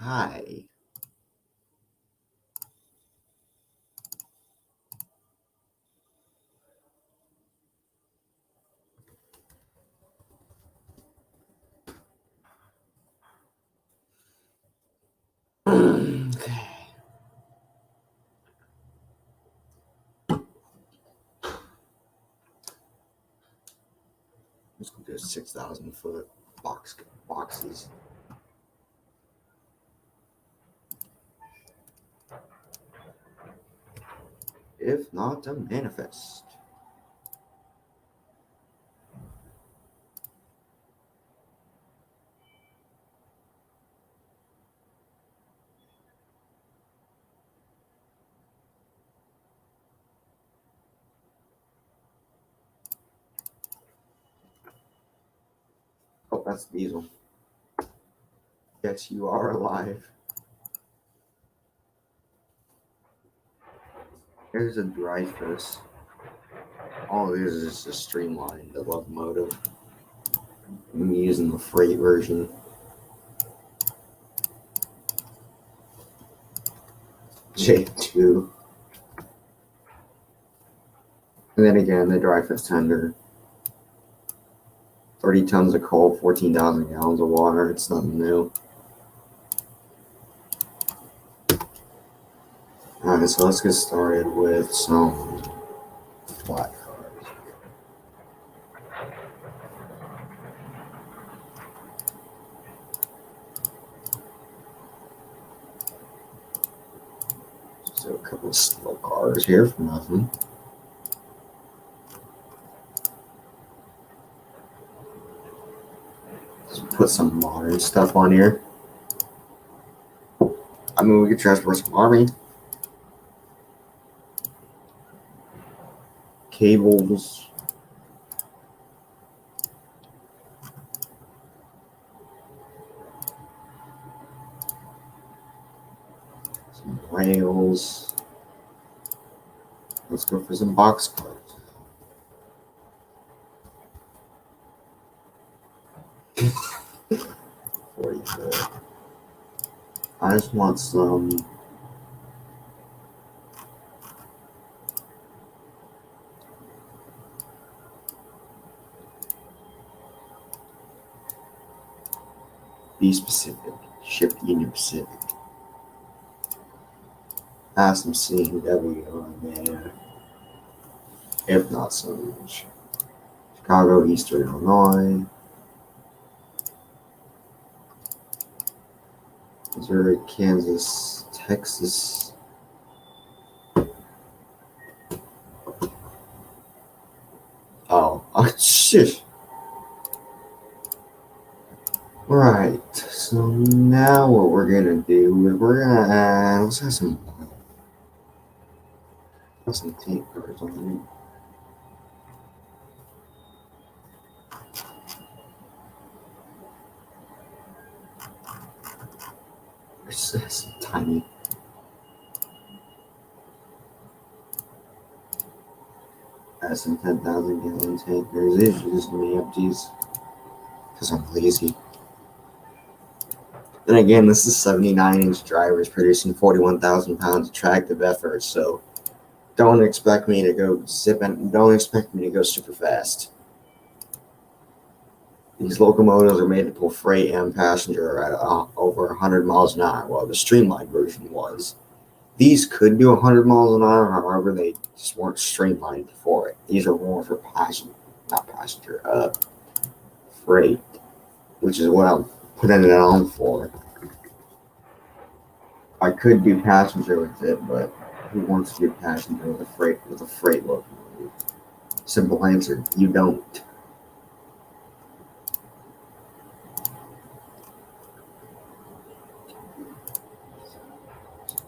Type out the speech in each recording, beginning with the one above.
Hi. Okay. Let's go do 6,000-foot boxes. If not, a manifest. Oh, that's Diesel. Yes, you are alive. Here's a Dreyfus. All it is just a streamlined locomotive. I'm using the freight version. J2. And then again, the Dreyfus tender. 30 tons of coal, 14,000 gallons of water. It's nothing new. Alright, so let's get started with some flat cars. So a couple of slow cars here for nothing. Let's put some modern stuff on here. I mean, we could transport some army. Cables. Some rails. Let's go for some box cars. I just want some be specific. Ship Union Pacific. Have some CW on there. If not so much. Chicago, Eastern Illinois. Missouri, Kansas, Texas. Oh, shit. Right, so now what we're gonna do is we're gonna add, let's have some tank cars on it. It's tiny. Add some 10,000 gallon tankers. These are just gonna be empties because I'm lazy. Then again, this is 79-inch drivers producing 41,000 pounds of tractive effort, so don't expect me to go zipping. Don't expect me to go super fast. These locomotives are made to pull freight and passenger at over 100 miles an hour, while the streamlined version was. These could do 100 miles an hour, however, they just weren't streamlined for it. These are more for freight, which is what I'm putting it on for. I could do passenger with it, but who wants to do passenger with a freight locomotive? Simple answer: you don't.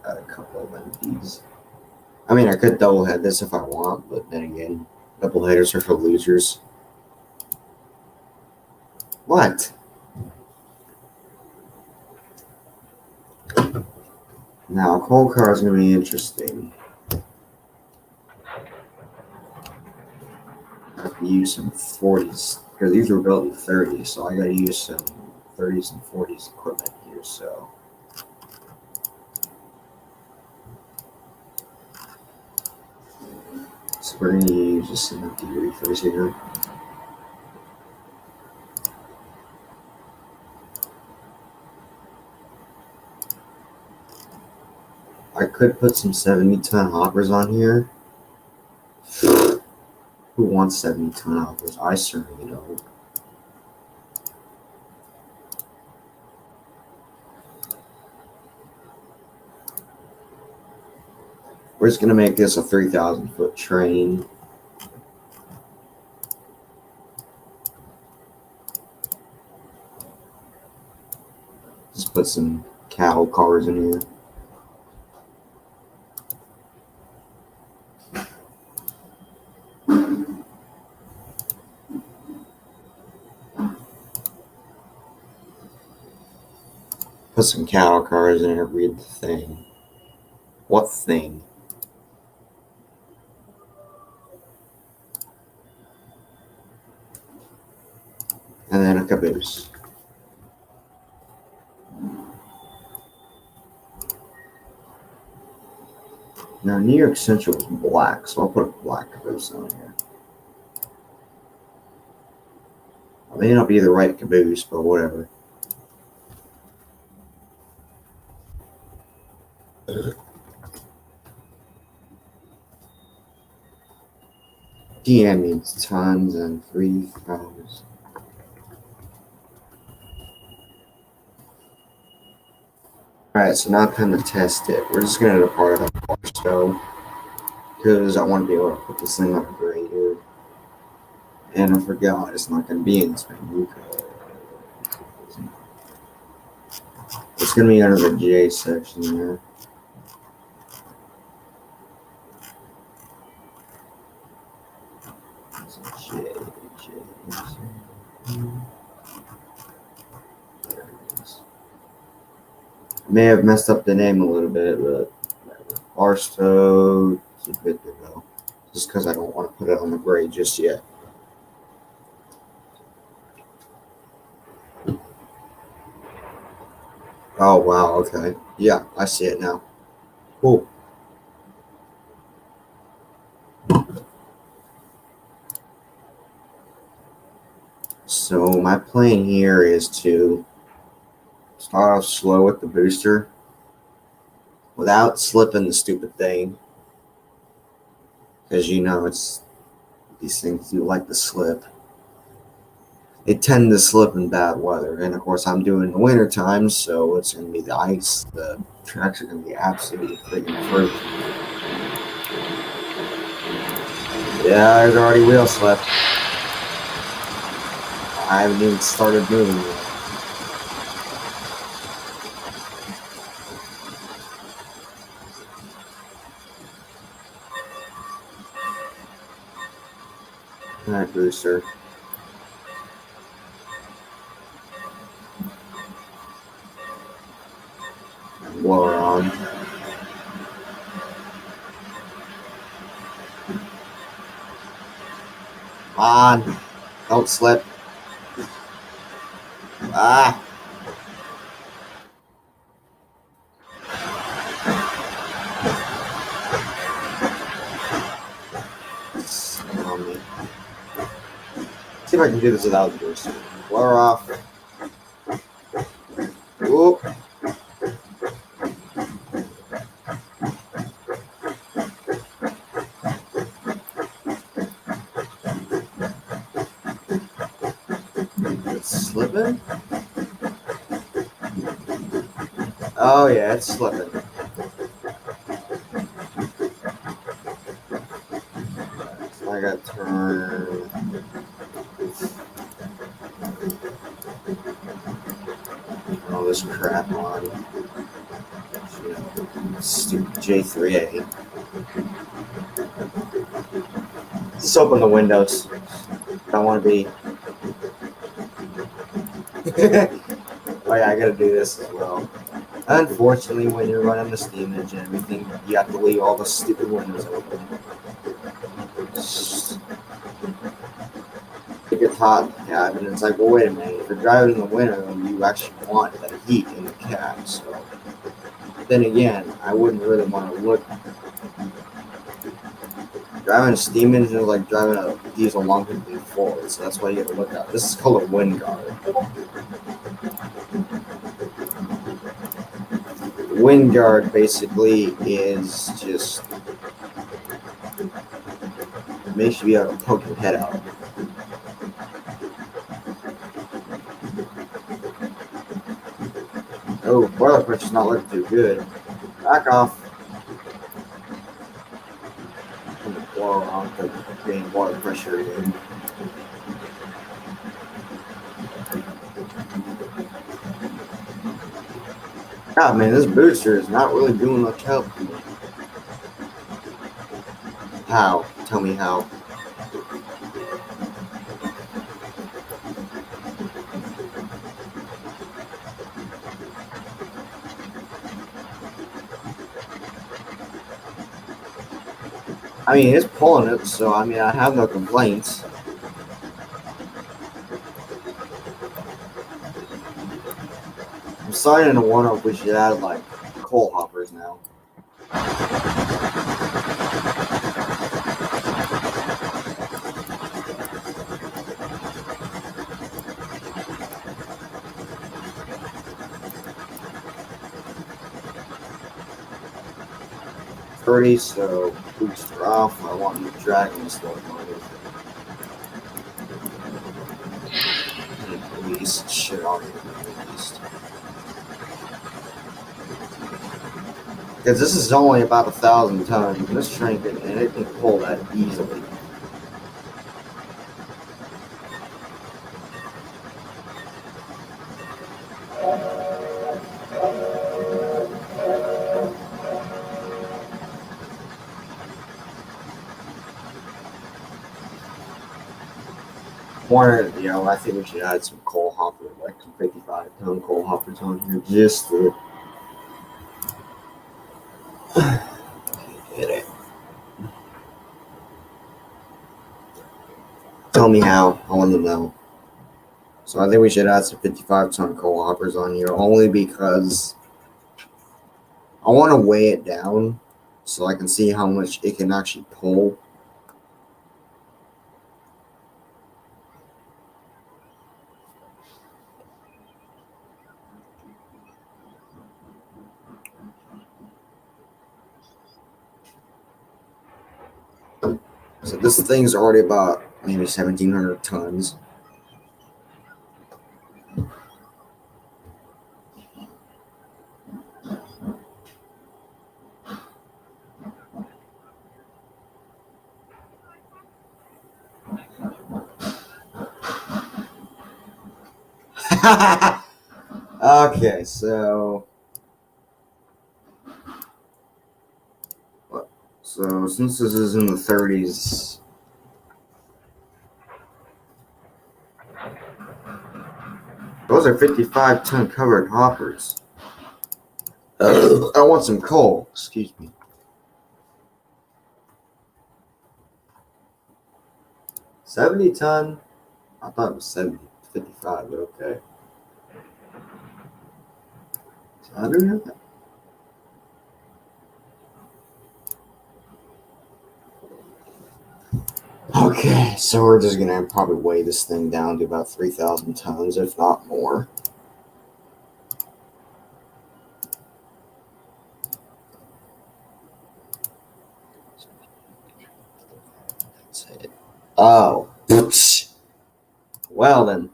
Add a couple of empties. I mean, I could double head this if I want, but then again, double headers are for losers. What? Now, coal car is going to be interesting. I have to use some 40s, because these were built in 30s, so I got to use some 30s and 40s equipment here, so So we're going to use just some debriefers here. I could put some 70-ton hoppers on here. Who wants 70-ton hoppers? I certainly don't. We're just going to make this a 3,000-foot train. Just put some cattle cars in here. Put some cattle cars in here, read the thing. What thing? And then a caboose. Now, New York Central is black, so I'll put a black caboose on here. I may not be the right caboose, but whatever. DM means tons and 3,000. Alright, so now time to test it. We're just going to depart at a Barstow because I want to be able to put this thing on a grader. And I forgot it's not going to be in this menu. It's going to be under the J section there. J. There it is. May have messed up the name a little bit, but Barstow is good to go. Just because I don't want to put it on the grade just yet. Oh, wow, okay. Yeah, I see it now. Cool. So my plan here is to start off slow with the booster without slipping the stupid thing. Because you know it's these things do like to slip. They tend to slip in bad weather. And of course I'm doing the winter time, so it's gonna be the ice. The tracks are gonna be absolutely freaking frozen. Yeah, there's already wheel slip. I haven't even started moving yet. Alright, booster. Blower on. Come on. Don't slip. Ah. On me. See if I can do this without the booster. Blower off. Whoop. It's slipping? Oh yeah, it's slipping. So I gotta turn. All this crap on. Stupid J3A. Just open the windows. Don't want to be. Oh yeah, I gotta do this as well. Unfortunately, when you're running the steam engine and everything, you have to leave all the stupid windows open. It gets hot in the cab, and it's like, well, wait a minute. If you're driving in the winter, you actually want that heat in the cab. So, then again, I wouldn't really want to look Driving a steam engine is like driving a diesel longer than forward, so that's why you gotta look out. This is called a wind guard. The wind guard basically is just makes you be able to poke your head out. Oh, boiler pressure's not looking too good. Back off. Blow off the getting water pressure in. God, man, this booster is not really doing much help. How? Tell me how. I mean, it's pulling it, so I mean, I have no complaints. I'm starting to wonder if we should add like coal hoppers now. So booster off. I want you dragging this locomotive. Release shit already released. Because this is only about 1,000 tons, and this train can pull that easily. I think we should add some coal hopper, like some 55-ton coal hoppers on here, just to get it. Tell me how. I want to know. So I think we should add some 55-ton coal hoppers on here, only because I want to weigh it down so I can see how much it can actually pull. So this thing's already about maybe 1,700 tons. Okay, so since this is in the 30s, those are 55-ton covered hoppers. I want some coal. Excuse me. $70-ton. I thought it was 55, but okay. So I don't know that. Okay, so we're just gonna probably weigh this thing down to about 3,000 tons, if not more. That's it. Oh, well then.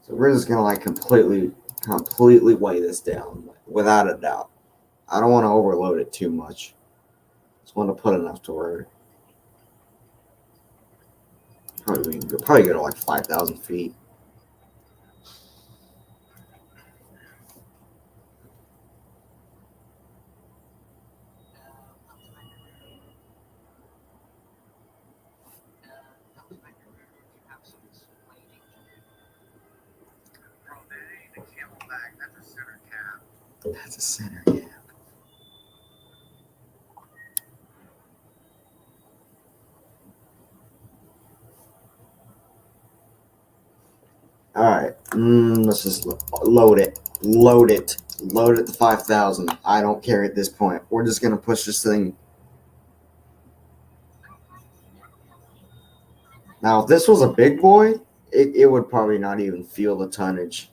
So we're just gonna like completely weigh this down, without a doubt. I don't want to overload it too much. Just want to put enough to where probably go to like 5,000 feet. That's a center gap. All right, let's just load it. Load it. Load it to 5,000. I don't care at this point. We're just gonna push this thing. Now, if this was a big boy, it would probably not even feel the tonnage.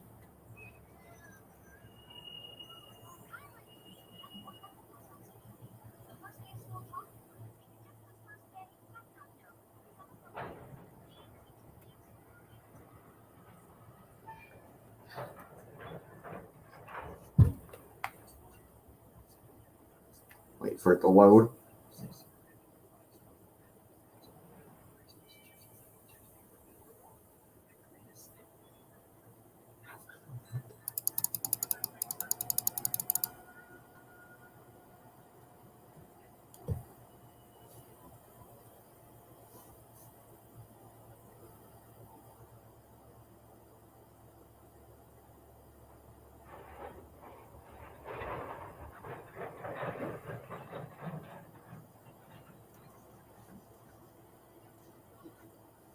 Wait for it to load.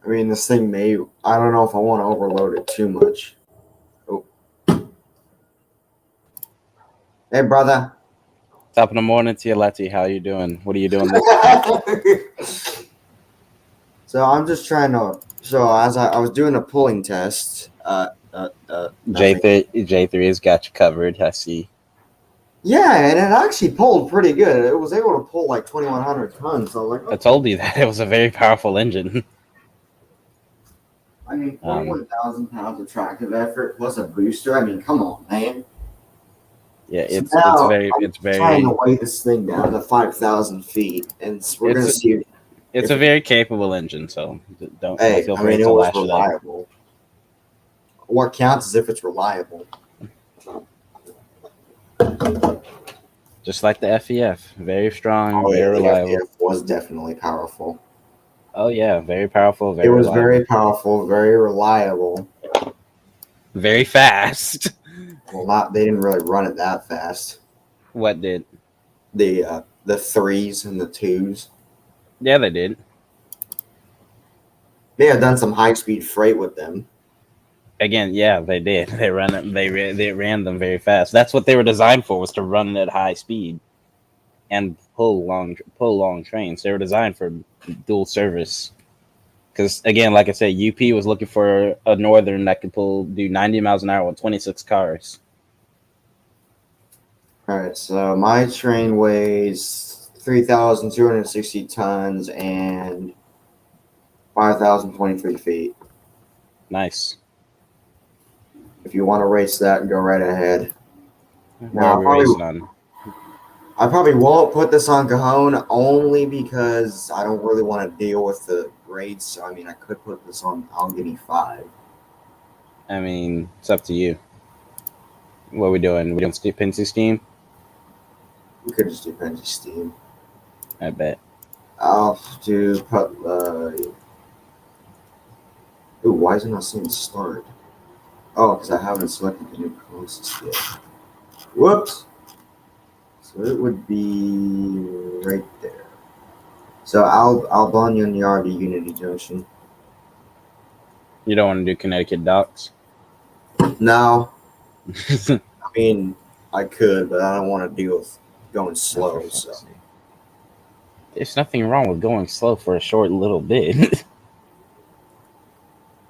I mean, this thing may. I don't know if I want to overload it too much. Oh. Hey, brother. Top of the morning to you, Letty. How you doing? What are you doing this week? So I'm just trying to. So as I was doing a pulling test. J3 has got you covered. I see. Yeah, and it actually pulled pretty good. It was able to pull like 2,100 tons. So I was like, okay. I told you that it was a very powerful engine. I mean, 41,000 pounds of tractive effort plus a booster. I mean, come on, man. Yeah, it's very trying to weigh this thing down to 5,000 feet, and we're gonna see. It's a very capable engine, so don't feel I free mean, to it was lash reliable. it up. What counts is if it's reliable. Just like the FEF, very strong, very reliable. The FEF was definitely powerful. Oh yeah, very powerful. It was very powerful, very reliable, very fast. Well, they didn't really run it that fast. What did? The 3s and the 2s. Yeah, they did. They have done some high-speed freight with them. Again, yeah, they did. They ran them very fast. That's what they were designed for, was to run at high speed and pull long trains. They were designed for dual service. Because again, like I said, UP was looking for a northern that could do 90 miles an hour with 26 cars. All right, so my train weighs 3,260 tons and 5,023 feet. Nice. If you want to race that, go right ahead. Now, I probably won't put this on Cajon only because I don't really want to deal with the grades. So, I mean, I could put this on Allegheny 5. I mean, it's up to you. What are we doing? We doing Pennsy Steam? We could just do Pennsy Steam. I bet. I'll do Ooh, why is it not saying start? Oh, because I haven't selected the new closest yet. Whoops. So it would be right there. So Albanian Yard, Unity Junction. You don't want to do Connecticut Docks? No. I mean, I could, but I don't want to deal with going slow. So there's nothing wrong with going slow for a short little bit.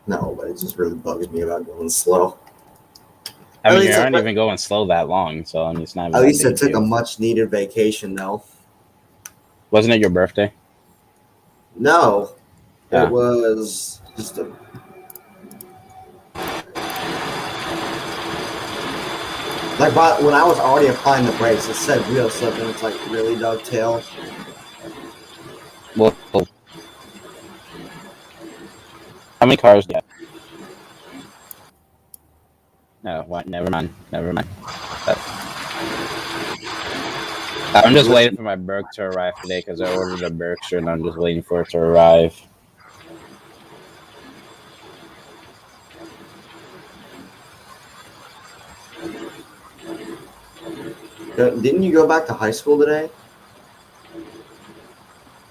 No, but it just really bugs me about going slow. I mean, you aren't even going slow that long, so I mean, it's not. At least I took a much-needed vacation, though. Wasn't it your birthday? No, it was just a. Like, when I was already applying the brakes, it said wheel slip, and it's like, really, dovetail? Well, how many cars do you have? No, what? Never mind. I'm just waiting for my Berg to arrive today because I ordered a Berkshire and I'm just waiting for it to arrive. Didn't you go back to high school today?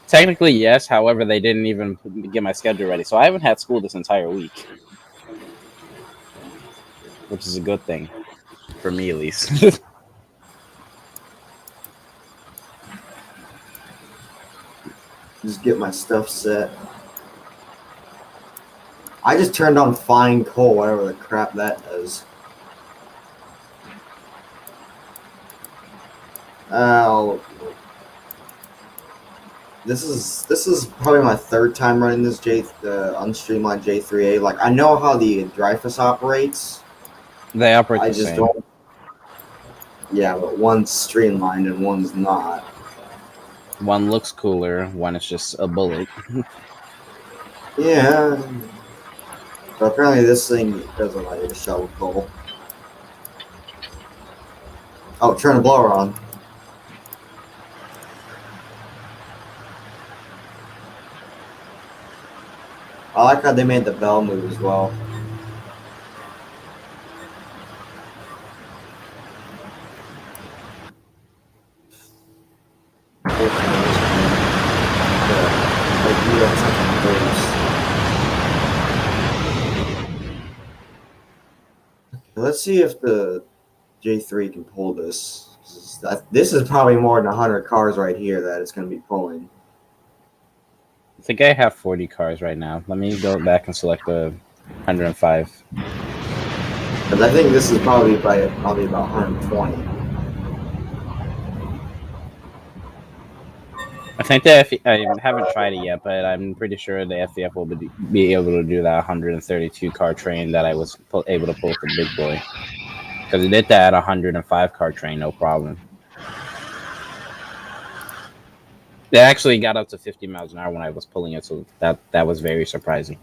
Technically, yes. However, they didn't even get my schedule ready. So I haven't had school this entire week, which is a good thing. for me at least. Just get my stuff set. I just turned on fine coal, whatever the crap that does. This is probably my third time running this unstreamlined J3A. Like, I know how the Dreyfus operates. They operate I the just same. don't. Yeah, but one's streamlined and one's not. One looks cooler, one is just a bullet. Yeah. So apparently this thing doesn't allow you to shovel coal. Oh, turn the blower on. I like how they made the bell move as well. Let's see if the J3 can pull this. This is probably more than 100 cars right here that it's going to be pulling. I think I have 40 cars right now. Let me go back and select the 105. Because I think this is probably about 120. I think I haven't tried it yet, but I'm pretty sure the FDF will be able to do that 132 car train that I was able to pull with the big boy. Because it did that at 105 car train, no problem. It actually got up to 50 miles an hour when I was pulling it, so that was very surprising.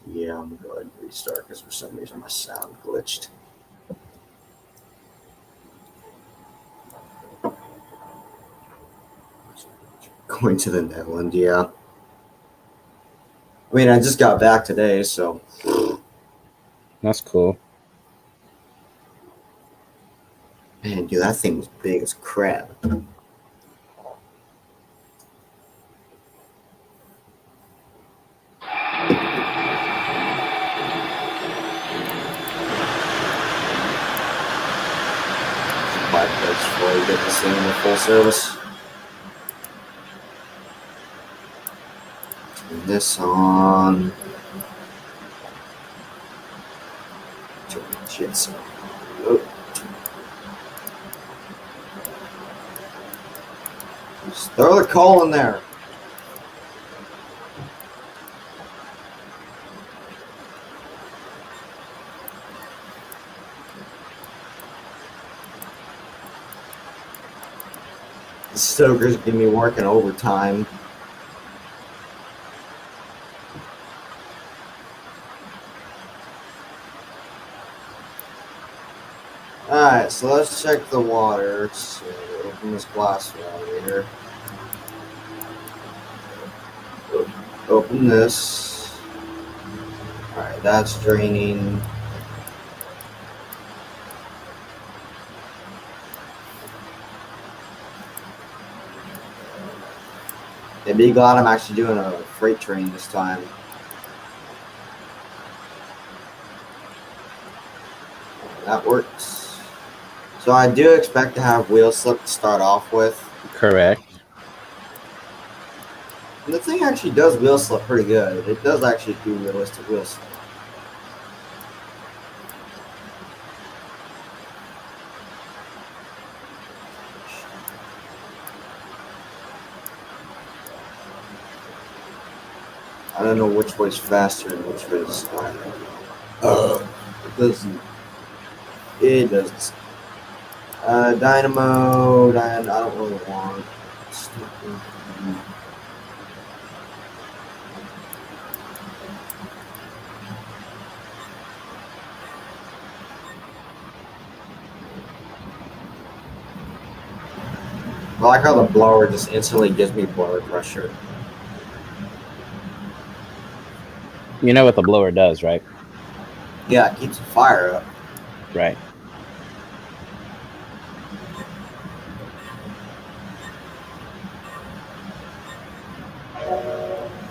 Yeah, I'm going to go ahead and restart because for some reason my sound glitched. Going to the Netherlands, yeah. I mean, I just got back today, so. That's cool. Man, dude, that thing was big as crap. Before you get this thing into full service. Turn this on. Turn the jets on. Oh. Just throw the coal in there. The stokers give me working overtime. Alright, so let's check the water. So open this glass water here. Open this. Alright, that's draining. Yeah, be glad I'm actually doing a freight train this time. That works. So I do expect to have wheel slip to start off with. Correct. And the thing actually does wheel slip pretty good. It does actually do realistic wheel slip. I don't know which way's faster and which way's slower. It doesn't. It doesn't. Dynamo, I don't really want. I like how the blower just instantly gives me blower pressure. You know what the blower does, right? Yeah, it keeps the fire up. Right.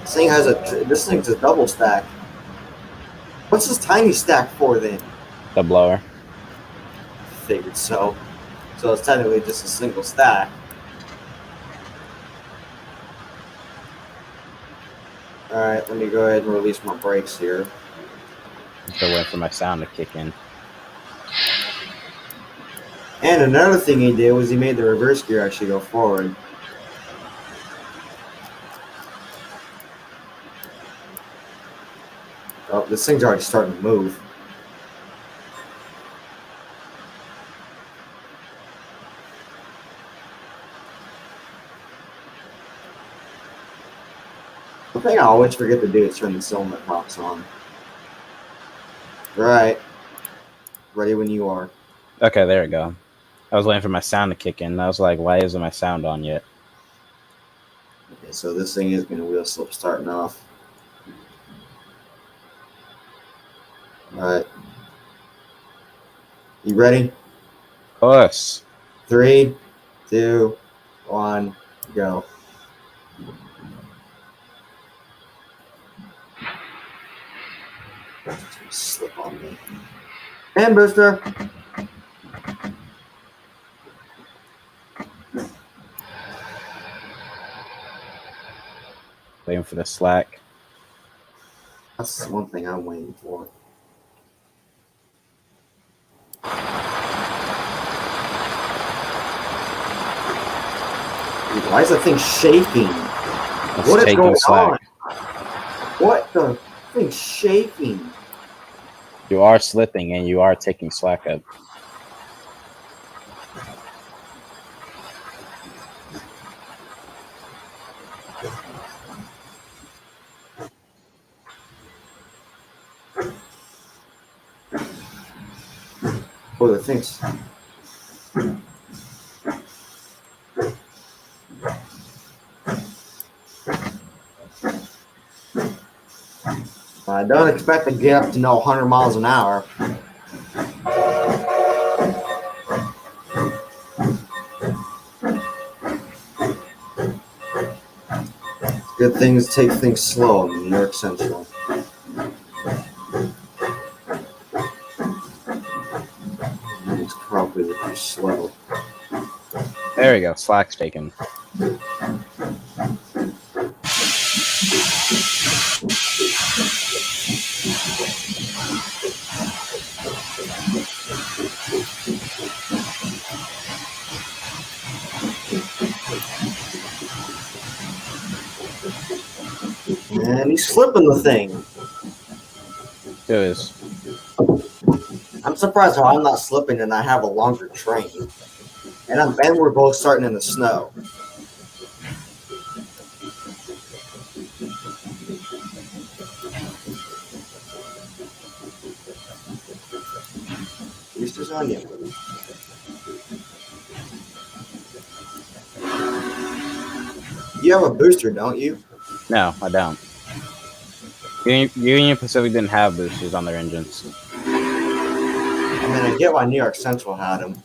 This thing's a double stack. What's this tiny stack for then? The blower. figured so. So it's technically just a single stack. Alright, let me go ahead and release my brakes here. I'm still waiting for my sound to kick in. And another thing he did was he made the reverse gear actually go forward. Oh, this thing's already starting to move. The thing I always forget to do is turn the cylinder cocks on. Right. Ready when you are. Okay, there we go. I was waiting for my sound to kick in. I was like, why isn't my sound on yet? Okay, so this thing is going to wheel slip starting off. Alright. You ready? Of course. 3, 2, 1, go. Slip on me. And booster. Waiting for the slack. That's one thing I'm waiting for. Dude, why is that thing shaking? It's What is taking going slack. on? What the thing's shaking? You are slipping and you are taking slack up. Oh, the thing's. I don't expect to get up to 100 miles an hour. Good things take things slow in New York Central. It's probably too slow. There we go. Slack's taken. And he's flipping the thing. It is. I'm surprised how I'm not slipping and I have a longer train. And we're both starting in the snow. Boosters on you. You have a booster, don't you? No, I don't. Union Pacific didn't have boosters on their engines. I mean, I get why New York Central had them.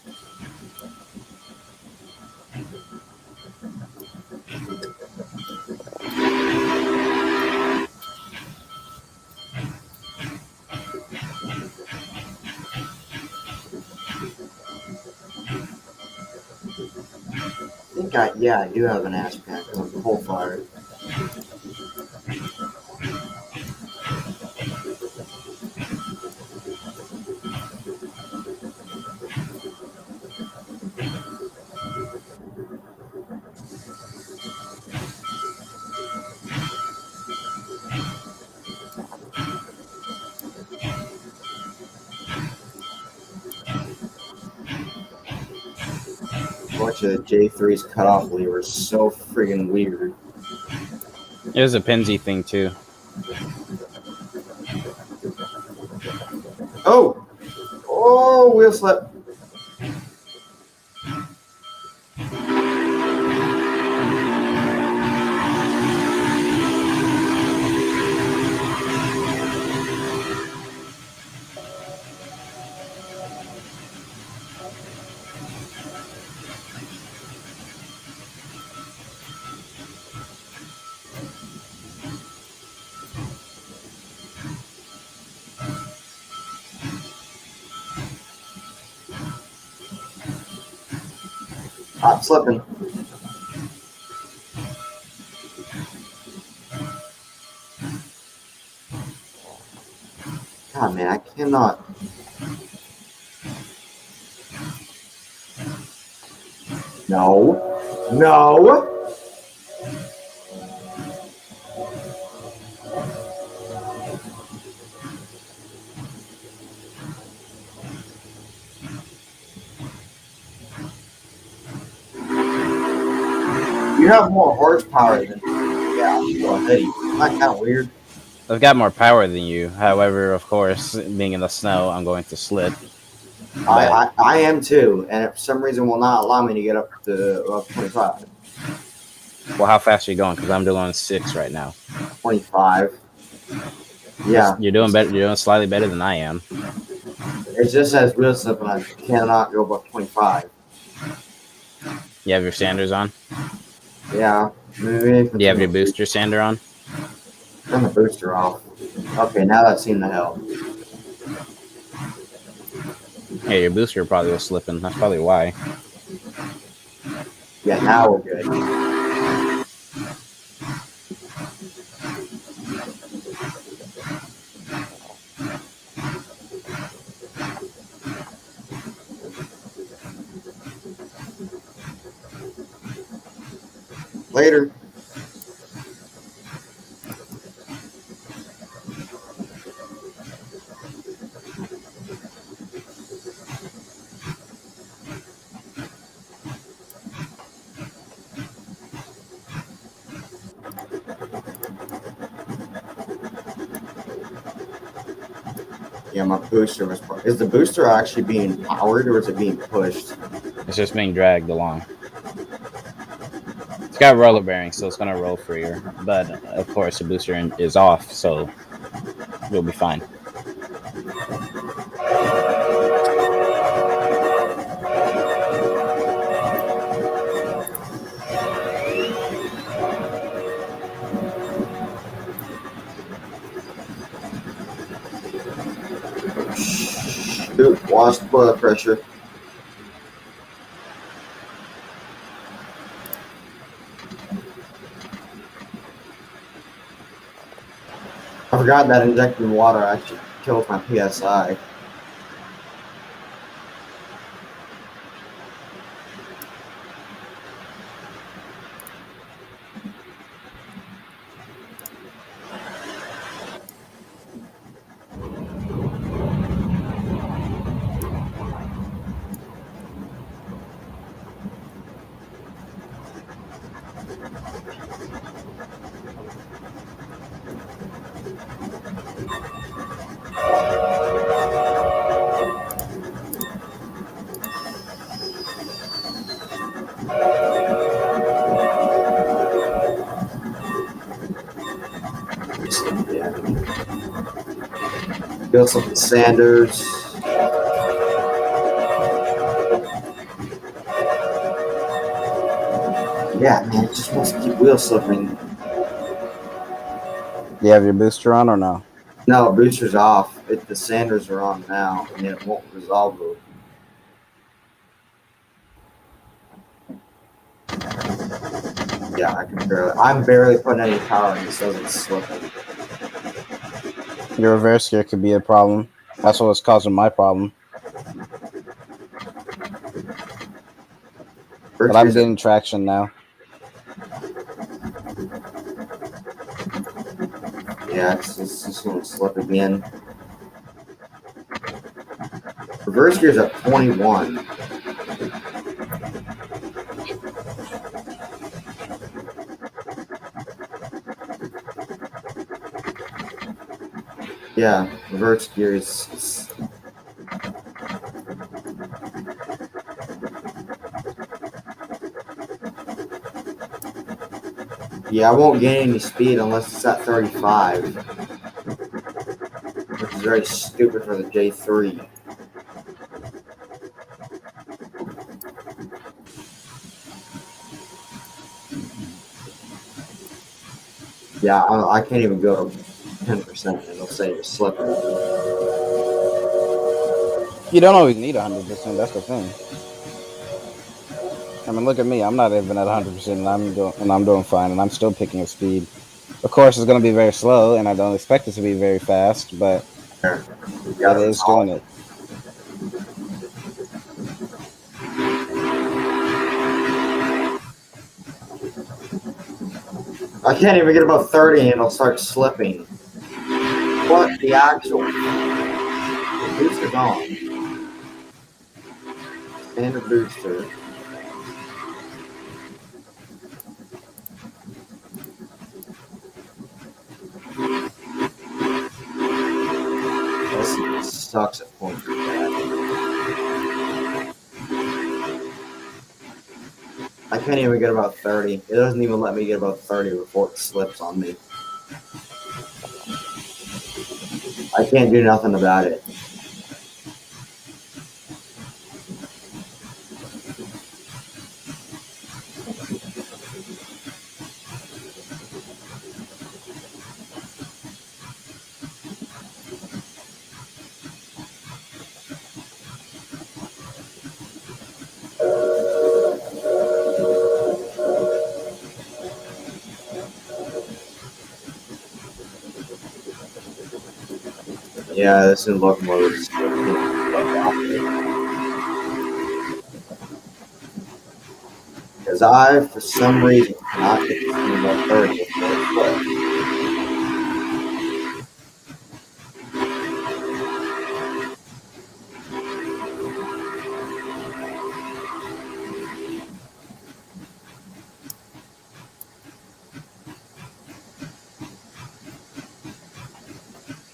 I do have an ash pack on the coal fire. Unfortunately, the J3's cutoff lever is so friggin' weird. It was a Penzi thing too. Oh! Oh, wheel slip. I'm slipping. God, man, I cannot. No. No. You have more horsepower than me. Yeah, go ahead. Isn't that kind of weird? I've got more power than you. However, of course, being in the snow, I'm going to slip. I am too, and for some reason will not allow me to get up to 25. Well, how fast are you going? Because I'm doing 6 right now. 25. Yeah. You're doing better. You're doing slightly better than I am. It just says wheel slip, and I cannot go above 25. You have your sanders on? Yeah. Maybe Do you have your booster sander on? Turn the booster off. Okay, now that seemed to help. Yeah, your booster probably was slipping. That's probably why. Yeah, now we're good. Later. Yeah, my booster was. Is the booster actually being powered or is it being pushed? It's just being dragged along. It's got roller bearings, so it's going to roll freer. But, of course, the booster is off, so you'll be fine. Dude, lost blood pressure. I forgot that injecting water actually kills my PSI. Yeah. Go some Sanders. Yeah, man, it just wants to keep wheel slipping. Do you have your booster on or no? No, booster's off. The Sanders are on now, and it won't resolve it. Yeah, I'm barely putting any power in this, so it's slipping. Your reverse gear could be a problem. That's what's causing my problem. But I'm getting traction now. Yeah, it's just going to slip again. Reverse gear's at 21. Yeah, reverse gear is yeah, I won't gain any speed unless it's at 35, which is very stupid for the J3. Yeah, I can't even go to 10%, and it'll say you're slipping. You don't always need 100%. That's the thing. I mean, look at me. I'm not even at 100%, and I'm doing fine, and I'm still picking up speed. Of course, it's going to be very slow, and I don't expect it to be very fast, but Yeah, it is that's all. doing it. I can't even get above 30 and it'll start slipping. What the actual? The booster's on. Standard booster. This sucks at point. I can't even get about 30. It doesn't even let me get about 30 before it slips on me. I can't do nothing about it. Yeah, this is looking more because I, for some reason, cannot get this thing above 30 before it flips.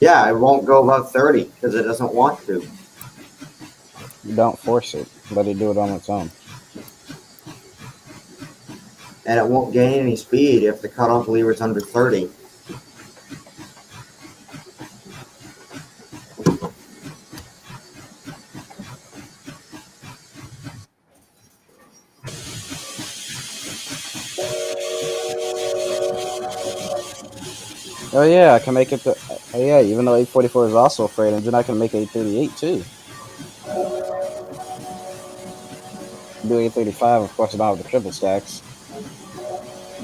Yeah, it won't go above 30 because it doesn't want to. Don't force it. Let it do it on its own. And it won't gain any speed if the cutoff lever is under 30. Oh yeah, I can make it. Oh yeah, even though 844 is also a freight engine, I can make 838 too. Do 835, of course, I don't have the triple stacks.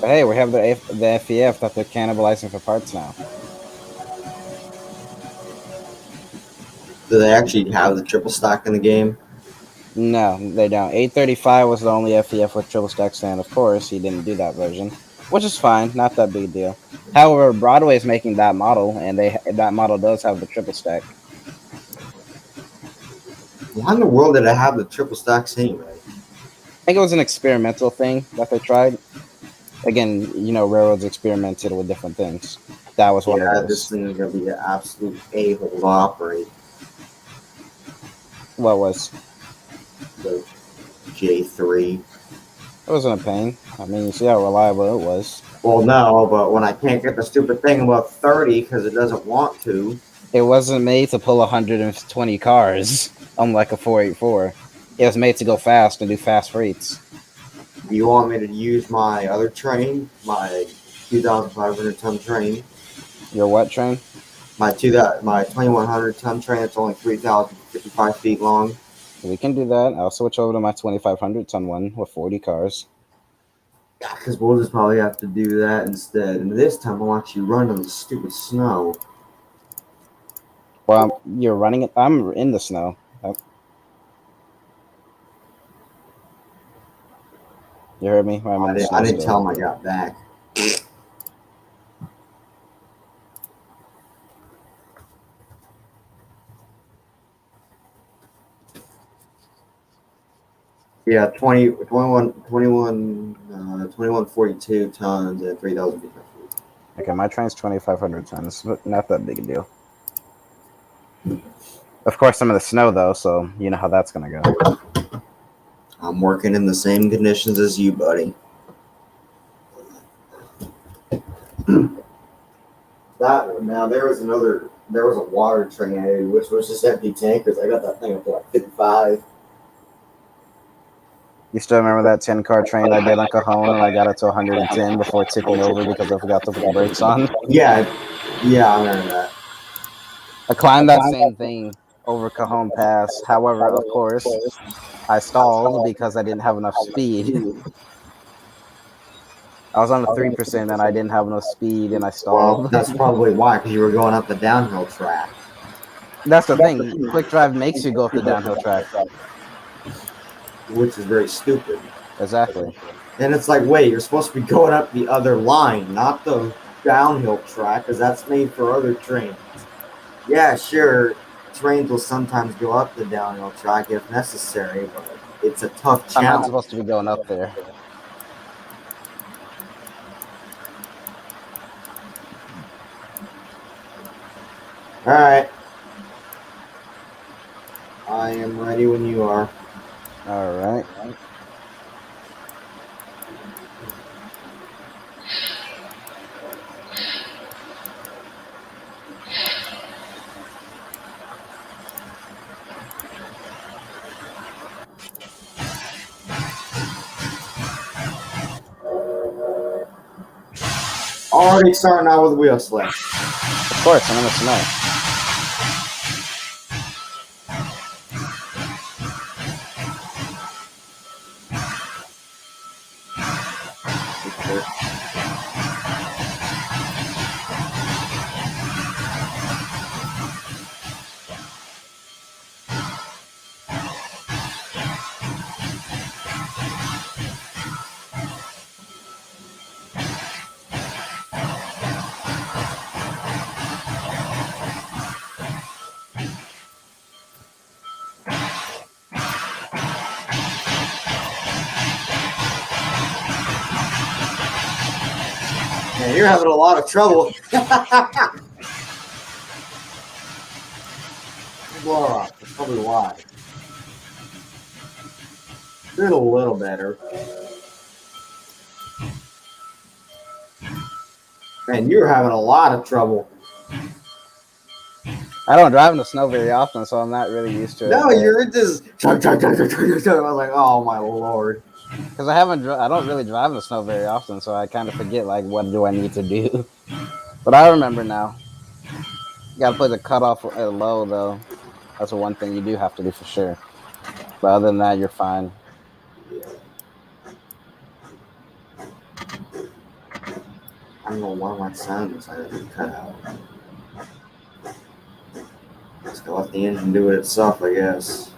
But hey, we have the FEF that they're cannibalizing for parts now. Do they actually have the triple stack in the game? No, they don't. 835 was the only FEF with triple stack stand. Of course, he didn't do that version, which is fine, not that big a deal. However, Broadway is making that model, and that model does have the triple stack. Why in the world did I have the triple stacks anyway? I think it was an experimental thing that they tried. Again, railroads experimented with different things. That was one of Yeah, this those. thing is going to be an absolute a-hole to operate. What was? The J3. It wasn't a pain. I mean, you see how reliable it was. Well, no, but when I can't get the stupid thing above 30 because it doesn't want to. It wasn't made to pull 120 cars, unlike a 484. It was made to go fast and do fast freights. Do you want me to use my other train, my 2,500 ton train? Your what train? My 2,100 ton train that's only 3,055 feet long. We can do that. I'll switch over to my 2,500 ton one with 40 cars. Because we'll just probably have to do that instead. And this time I'll actually run on the stupid snow. Well, you're running it. I'm in the snow. You heard me? I'm in the snow I didn't still. tell him I got back. Yeah, 2142 tons at 3,000 feet. Okay, my train's 2,500 tons, but not that big a deal. Of course, I'm in the snow though, so you know how that's gonna go. I'm working in the same conditions as you, buddy. There was a water train I did, which was just empty tankers. I got that thing up to like 55. You still remember that 10-car train I did on Cajon, and I got it to 110 before tipping over because I forgot to put the brakes on? Yeah, I remember that. I climbed that same thing over Cajon Pass. However, of course, I stalled because I didn't have enough speed. I was on the 3% and I didn't have enough speed and I Well, stalled. that's probably why, because you were going up the downhill track. That's the thing. Quick Drive makes you go up the downhill track. Which is very stupid. Exactly. And it's like, wait, you're supposed to be going up the other line, not the downhill track, because that's made for other trains. Yeah, sure, trains will sometimes go up the downhill track if necessary, but it's a tough I'm not challenge. supposed to be going up there. All right. I am ready when you are. All right. Already starting out with wheel slip. Of course, I'm in the snow. Man, you're having a lot of trouble. Blow up. That's probably why. Doing a little better. Man, you're having a lot of trouble. I don't drive in the snow very often, so I'm not really used to it. No, you're just. I was like, oh my lord. Because I don't really drive in the snow very often, so I kind of forget like what do I need to do. But I remember now. You gotta put the cutoff at low though. That's the one thing you do have to do for sure. But other than that, you're fine. Yeah. I don't know why my sound decided to cut out. Just gonna let the engine do it itself, I guess.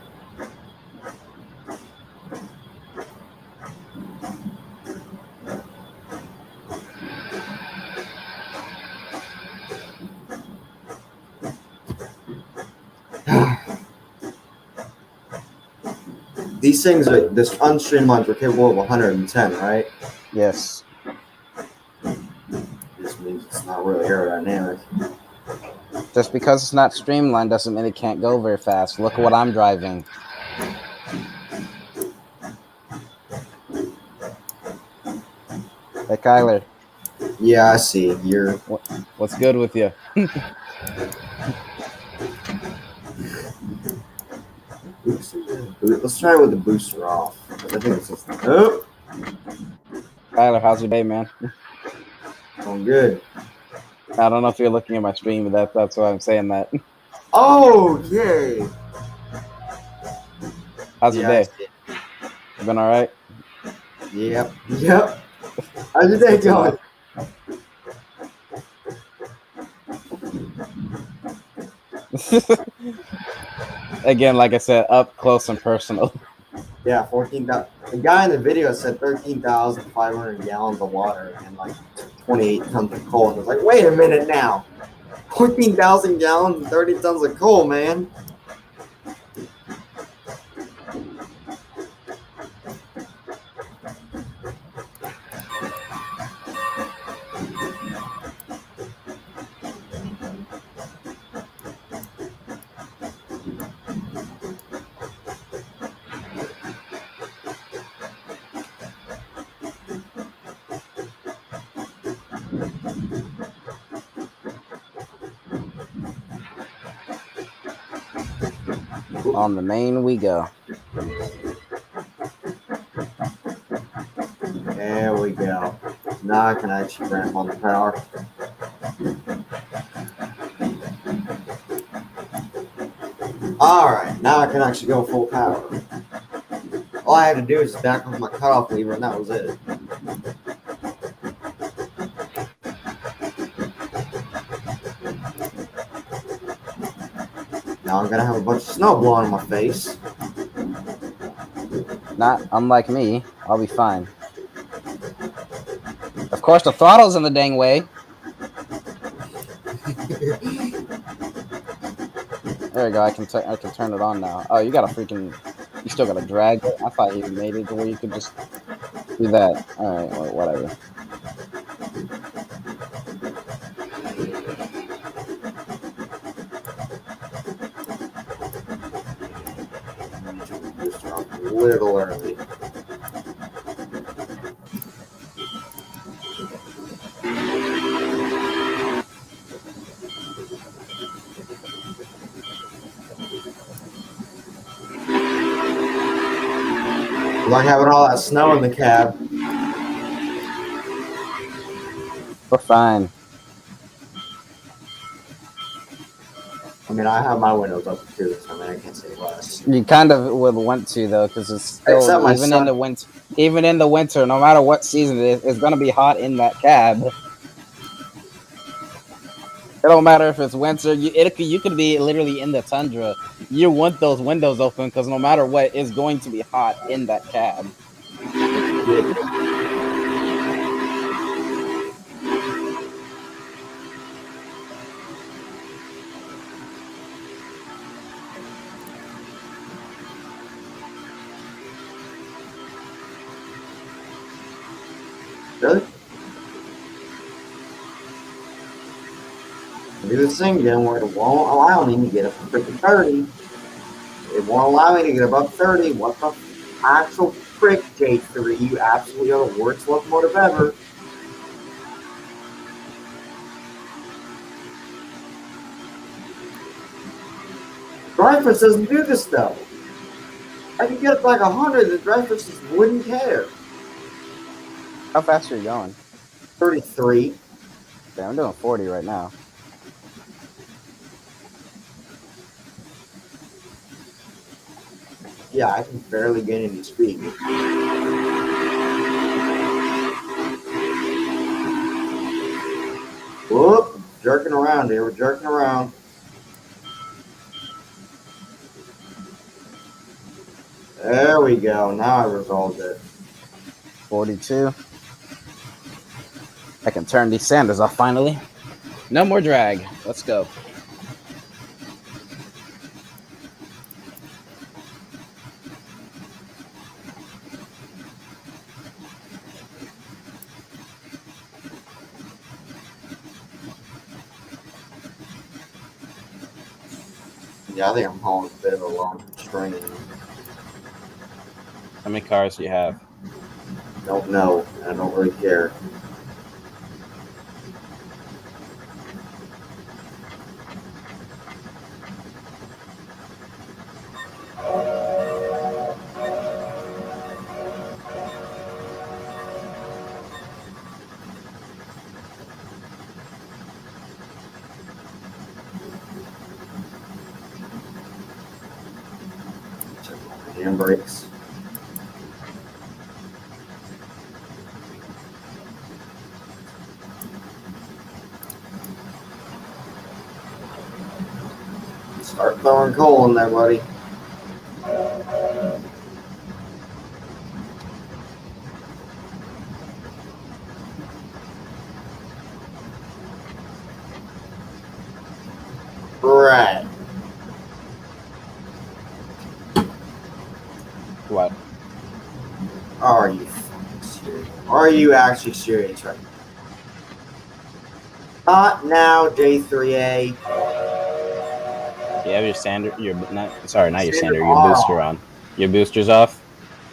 These things are, this unstreamlined are capable of 110, right? Yes. This means it's not really aerodynamic. Just because it's not streamlined doesn't mean it can't go very fast. Look at what I'm driving. Hey, Kyler. Yeah, I see. You're. What's good with you? Let's try it with the booster off. I think it's just. Oh! Kyler, how's your day, man? Going good. I don't know if you're looking at my stream, but that's why I'm saying that. Oh, yay! How's your day? You been all right? Yep. How's your day going? Again, like I said, up close and personal. Yeah, 14,000. The guy in the video said 13,500 gallons of water and like 28 tons of coal. And I was like, wait a minute now. 14,000 gallons and 30 tons of coal, man. On the main we go. There we go. Now I can actually ramp on the power. Alright, now I can actually go full power. All I had to do is back off my cutoff lever, and that was it. Now I'm gonna have a bunch of snow blowing in my face. Not unlike me, I'll be fine. Of course, the throttle's in the dang way. There we go. I can turn it on now. Oh, you got a freaking. You still got to drag it. I thought you made it to where you could just do that. All right, well, whatever. Just a little early. Like having all that snow in the cab. We're fine. I mean, I have my windows up too, so I mean, I can't say less. You kind of would want to though, because it's still Except my even son. in the winter. Even in the winter, no matter what season it is, it's gonna be hot in that cab. It don't matter if it's winter. You could be literally in the tundra. You want those windows open because no matter what, it's going to be hot in that cab. Really? Do this thing again where it won't allow me to get up to freaking 30. It won't allow me to get above 30. What the actual frick, J3? You absolutely are the worst locomotive ever. Dreyfus doesn't do this though. I could get up like 100, the Dreyfus just wouldn't care. How fast are you going? 33. Okay, I'm doing 40 right now. Yeah, I can barely gain any speed. Whoop, jerking around here. We're jerking around. There we go. Now I resolved it. 42. I can turn these sanders off finally. No more drag. Let's go. Yeah, I think I'm hauling a bit of a long string. How many cars do you have? Don't know. I don't really care. Handbrakes. Start throwing coal in there, buddy. Right. What? Are you serious? Are you actually serious right now? Not now, J3A. You have your sander. Your not your Sander sander. Your booster on. Your booster's off.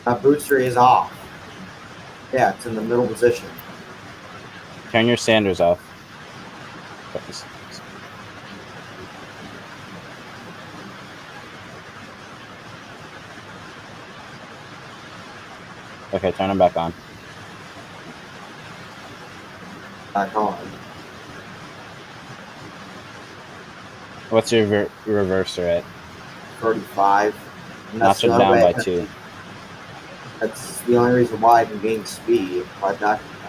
My booster is off. Yeah, it's in the middle position. Turn your sanders off. Okay, turn them back on. Back on. What's your reverser at? 35. And Notch it the other down way- by 2. That's the only reason why I can gain speed. If I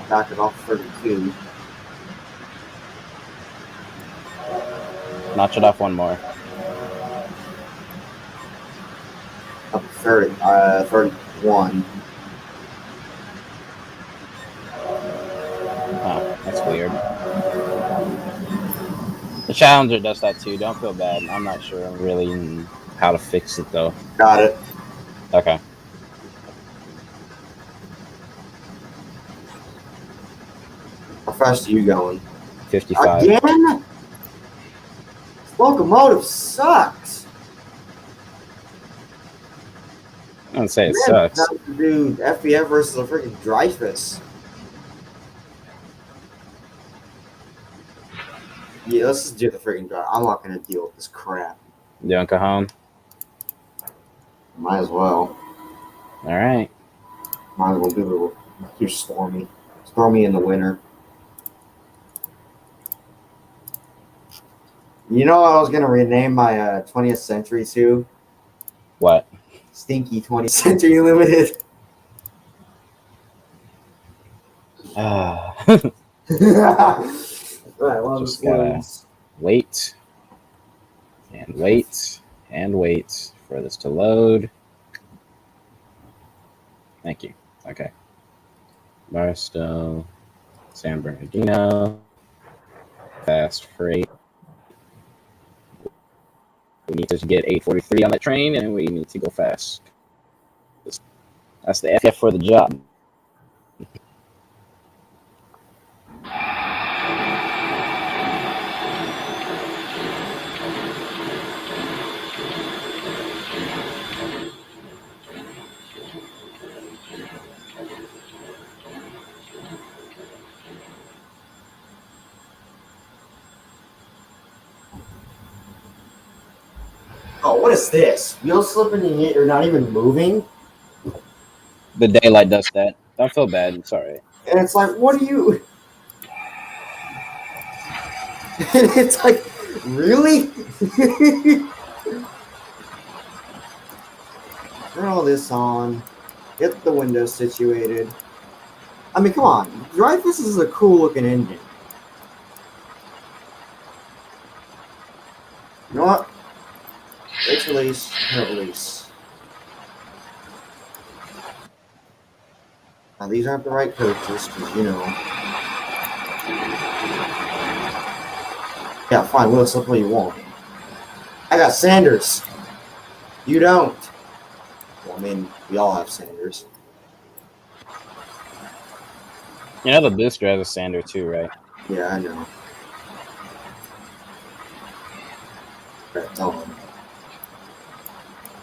back it off 32. Notch it off 1 more. Up to 31. Oh, that's weird. The Challenger does that too. Don't feel bad. I'm not sure really how to fix it though. Got it. Okay. How fast are you going? 55. Again? This locomotive sucks. I don't say it Man, sucks. time to do FBF versus a freaking Dreyfus. Yeah, let's just do the freaking drive. I'm not gonna deal with this crap. Doing Cajon? Might as well. All right. Might as well do Stormy. Stormy in the winter. You know what I was gonna rename my 20th century to? What? Stinky 20th Century Limited. Right, well, Just gotta wait and wait and wait for this to load. Thank you. Okay. Barstow, San Bernardino, fast freight. We need to get 843 on that train, and we need to go fast. That's the FF for the job. Oh, what is this? Wheels slipping in it or not even moving? The daylight does that. Don't feel bad. It's all right. And it's like, what are you? And it's like, really? Turn all this on. Get the windows situated. I mean, come on. Dreyfus is a cool looking engine. You know what? Race release, hit release. Now, these aren't the right coaches, because, you know. Yeah, fine, we'll slip what you want. I got Sanders. You don't. Well, I mean, we all have Sanders. You know the booster has a sander too, right? Yeah, I know. Right, tell them.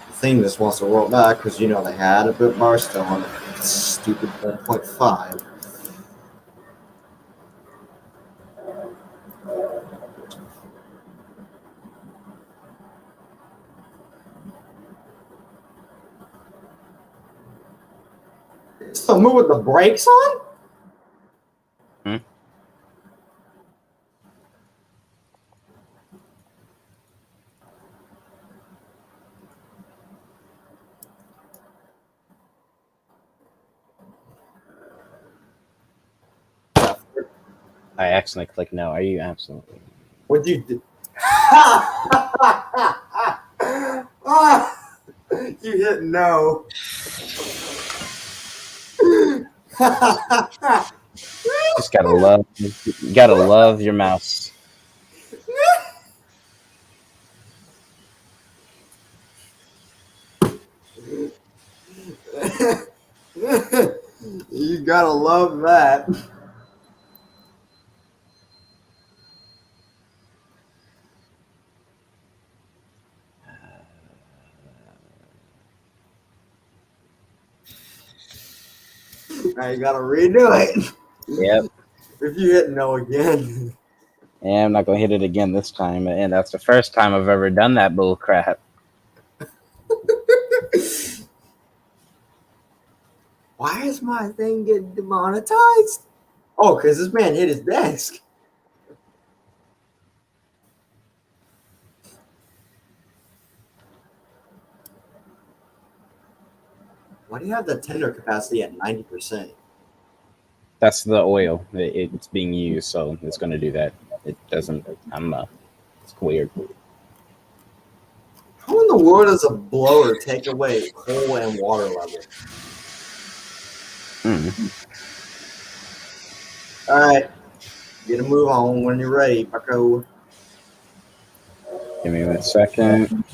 The thing just wants to roll back because, you know, they had a bit bar still on it. Stupid 1.5. Still move with the brakes on? Hmm? I accidentally clicked no. Are you absolutely? What'd you do? You hit no. Just gotta love your mouse. You gotta love that. Now you gotta redo it. Yep. If you hit no again. Yeah, I'm not gonna hit it again this time, and that's the first time I've ever done that bull crap. Why is my thing getting demonetized? Oh, because this man hit his desk. Why do you have the tender capacity at 90%? That's the oil. It's being used, so it's going to do that. It doesn't. I don't know. It's weird. How in the world does a blower take away coal and water level? All right, get a move on when you're ready, Bucko. Give me 1 second.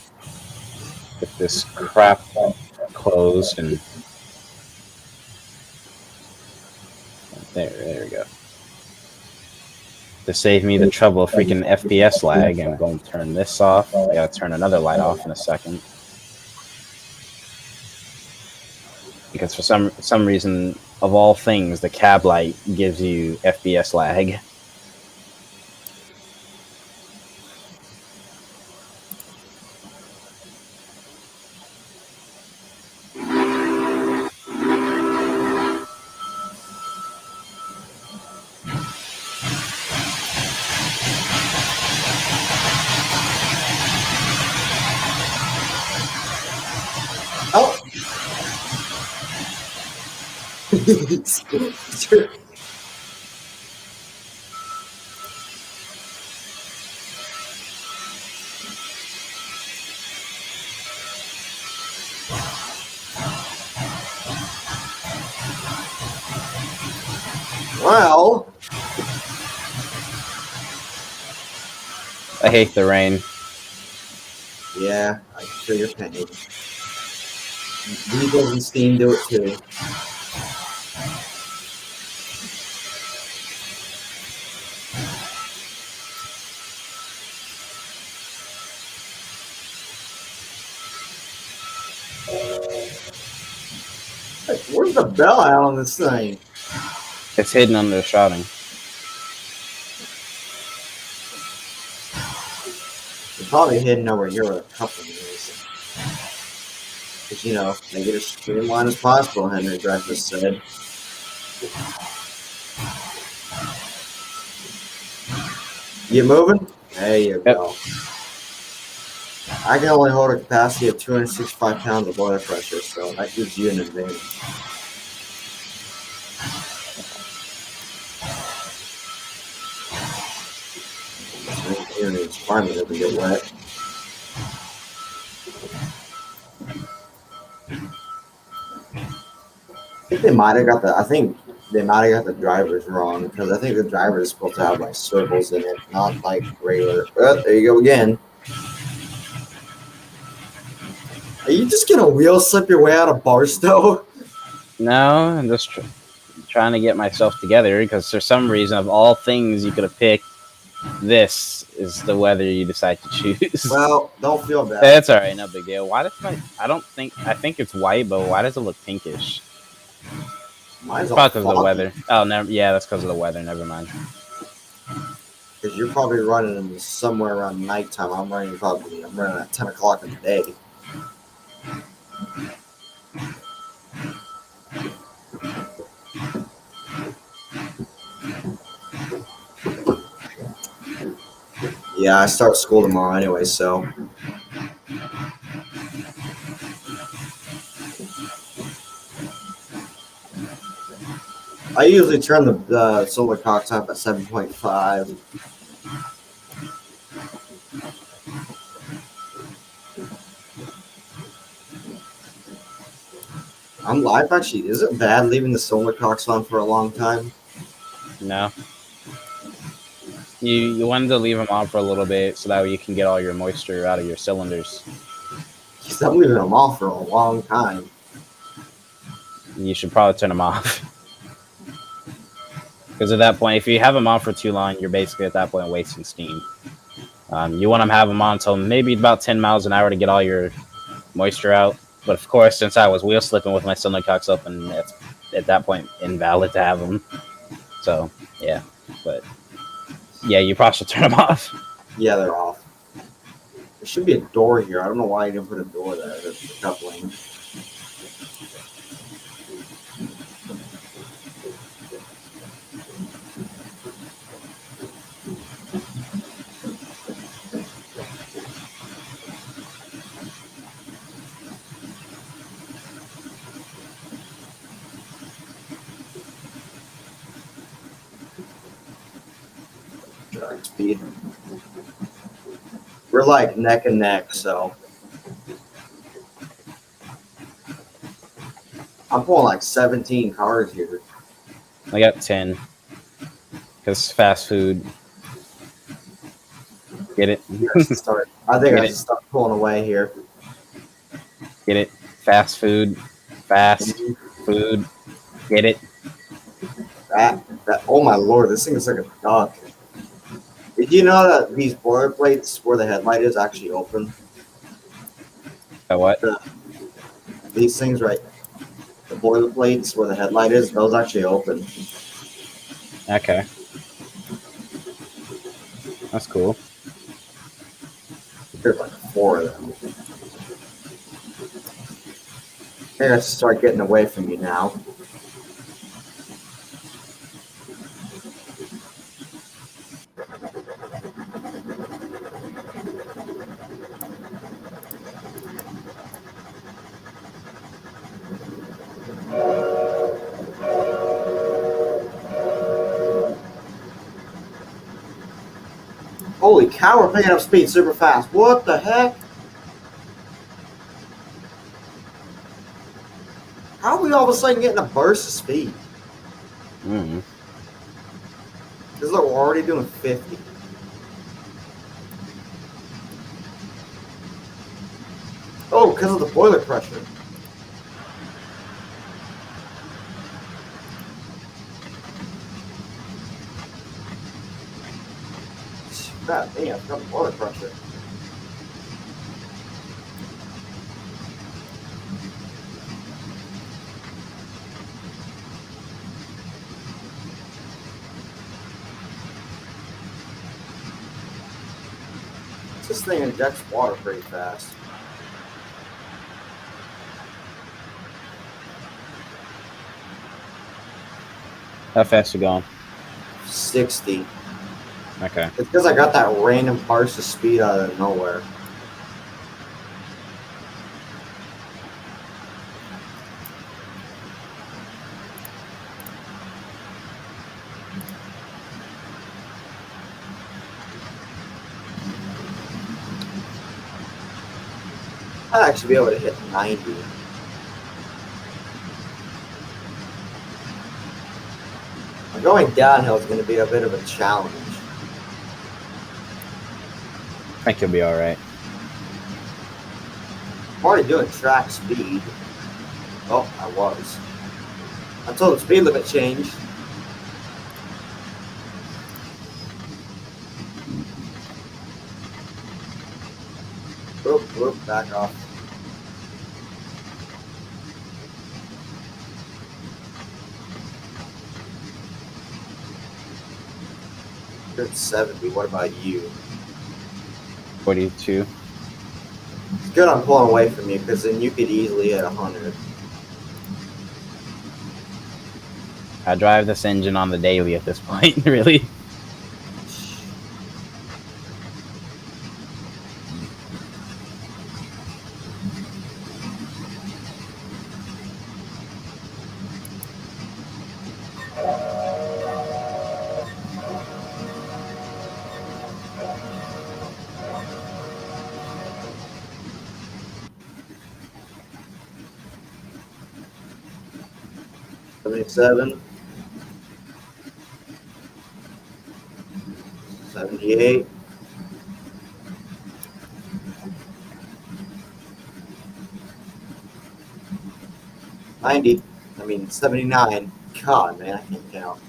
Get this crap closed and there we go. To save me the trouble of freaking FPS lag, I'm going to turn this off. I gotta turn another light off in a second. Because for some reason, of all things, the cab light gives you FPS lag. Oh. Well, I hate the rain. yeah, I can feel your pain. Diesel and steam do it too. Hey, where's the bell out on this thing? It's hidden under the shrouding. It's probably hidden over here with a couple of these. Because, you know, make it as streamlined as possible, Henry Breakfast said. You moving? There you go. I can only hold a capacity of 265 pounds of water pressure, so that gives you an advantage. It's fine when it doesn't get wet. I think they might have got the drivers wrong, because I think the driver is supposed to have like circles in it, not like regular. Oh, there you go again. Are you just gonna wheel slip your way out of Barstow? No, I'm just trying to get myself together because for some reason, of all things you could have picked, this is the weather you decide to choose. Well, don't feel bad. That's all right, no big deal. Why does I think it's white, but why does it look pinkish? Mine's Probably all because of the weather. Oh, yeah, that's because of the weather. Never mind. Because you're probably running somewhere around nighttime. I'm running at 10 o'clock in the day. Yeah, I start school tomorrow anyway, so. I usually turn the solar clocks up at 7.5. I'm live actually. Is it bad leaving the solar clocks on for a long time? No. You wanted to leave them on for a little bit so that way you can get all your moisture out of your cylinders. Because I'm leaving them off for a long time. You should probably turn them off. Because at that point, if you have them on for too long, you're basically at that point wasting steam. You want to have them on until maybe about 10 miles an hour to get all your moisture out. But of course, since I was wheel slipping with my cylinder cocks open, it's at that point invalid to have them. So, yeah. But, yeah, you probably should turn them off. Yeah, they're off. There should be a door here. I don't know why you didn't put a door there. That's the coupling. Track speed. We're like neck and neck, so I'm pulling like 17 cars here. I got 10. Because fast food. Get it? I think I should start pulling away here. Get it? Fast food. Fast food. Get it? That, oh my lord, this thing is like a duck. Did you know that these boilerplates where the headlight is actually open? What? These things, right? The boilerplates where the headlight is, those actually open. Okay. That's cool. There's like 4 of them. Maybe I should start getting away from you now. Holy cow, we're picking up speed super fast. What the heck? How are we all of a sudden getting a burst of speed? Mm. Because look, we're already doing 50. Oh, because of the boiler pressure. God damn, I've got the boiler pressure. This thing injects water pretty fast. How fast you going? 60. Okay. It's because I got that random burst of speed out of nowhere. I'd actually be able to hit 90. Going downhill is going to be a bit of a challenge. I think you'll be alright. I'm already doing track speed. Oh, I was. Until the speed limit changed. Whoop, whoop, back off. You're at 70. What about you? 42. It's good I'm pulling away from you because then you could easily hit 100. I drive this engine on the daily at this point, really. $77. 78. $90. 79. God, man, I can't count.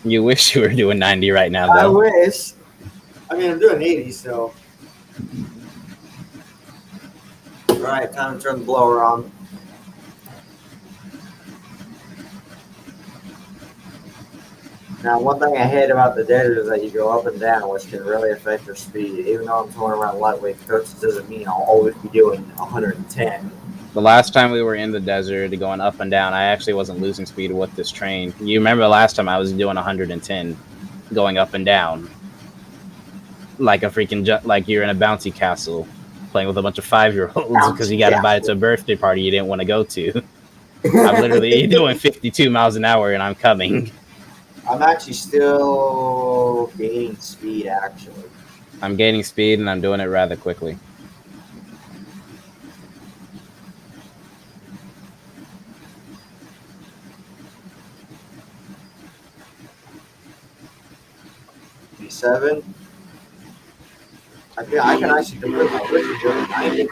You wish you were doing 90 right now, I though. wish. I'm doing 80, so. Alright, time to turn the blower on. Now, one thing I hate about the desert is that you go up and down, which can really affect your speed. Even though I'm touring around lightweight coaches, doesn't mean I'll always be doing 110. The last time we were in the desert going up and down, I actually wasn't losing speed with this train. You remember the last time I was doing 110 going up and down? Like a freaking, like you're in a bouncy castle playing with a bunch of 5-year-olds because you got invited to a birthday party you didn't want to go to. I'm literally doing 52 miles an hour and I'm coming. I'm actually still gaining speed, actually. I'm gaining speed and I'm doing it rather quickly. B7. I can actually complete my race in doing 90.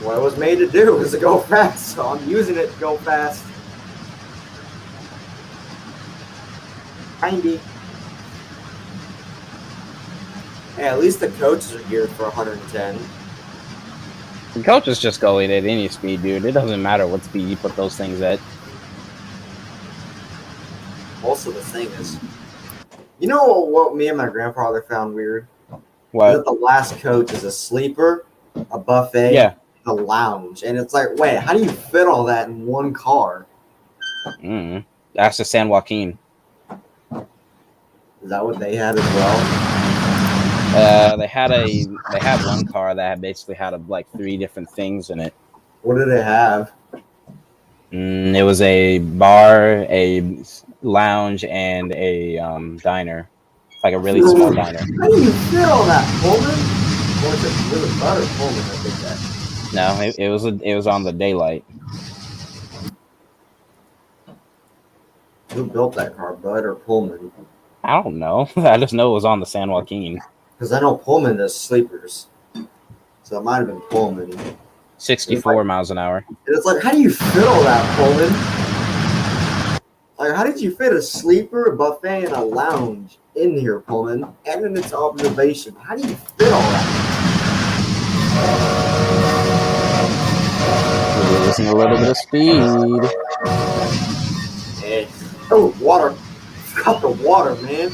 What it was made to do was to go fast, so I'm using it to go fast. 90. Hey, at least the coaches are geared for 110. The coaches just go at any speed, dude. It doesn't matter what speed you put those things at. Also, the thing is, you know what me and my grandfather found weird? What? That the last coach is a sleeper, a buffet, Yeah. a lounge. And it's like, wait, how do you fit all that in one car? That's the San Joaquin. Is that what they had as well? They had one car that basically had like 3 different things in it. What did it have? It was a bar, a lounge, and a diner. It's like a really small diner. How do you fit all that, Pullman? Or was it Bud or Pullman that did that? No, it was on the Daylight. Who built that car, Bud or Pullman? I don't know. I just know it was on the San Joaquin. Because I know Pullman does sleepers. So it might have been Pullman. 64 miles an hour. And it's like, how do you fit all that, Pullman? Like, how did you fit a sleeper, a buffet, and a lounge in here, Pullman? And in its observation, how do you fit all that? We're losing a little bit of speed. Hey. Oh, water. Got the water, man.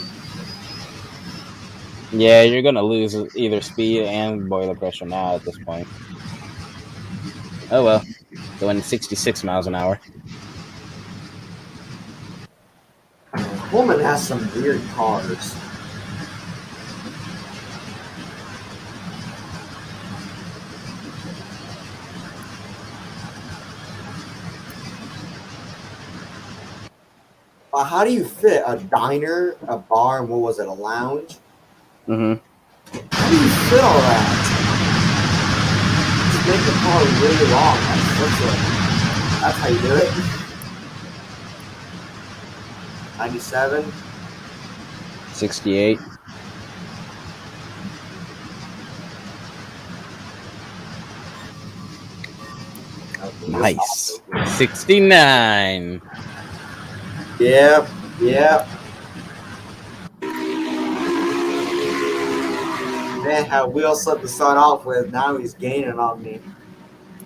Yeah, you're gonna lose either speed and boiler pressure now at this point. Oh well, going 66 miles an hour. Pullman has some weird cars. How do you fit a diner, a bar, and what was it, a lounge? Mm-hmm. How do you fit all that? Just make the car really long. That's how you do it. 97. 68. Nice. 69. Yeah, yeah. Man, how Will slip to start off with, now he's gaining on me.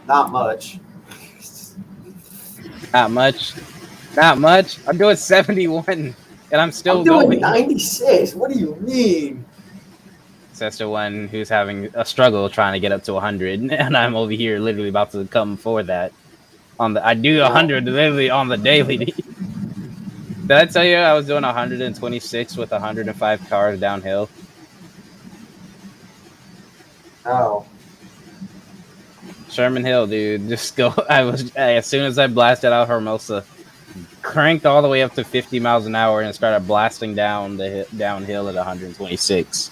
Not much. Not much. Not much. I'm doing 71, and I'm still doing going. 96. What do you mean? Says the one who's having a struggle trying to get up to 100, and I'm over here literally about to come for that. I do 100 literally on the daily. Did I tell you I was doing 126 with 105 cars downhill? Oh. Sherman Hill, dude. Just go. As soon as I blasted out Hermosa, cranked all the way up to 50 miles an hour and started blasting down downhill at 126.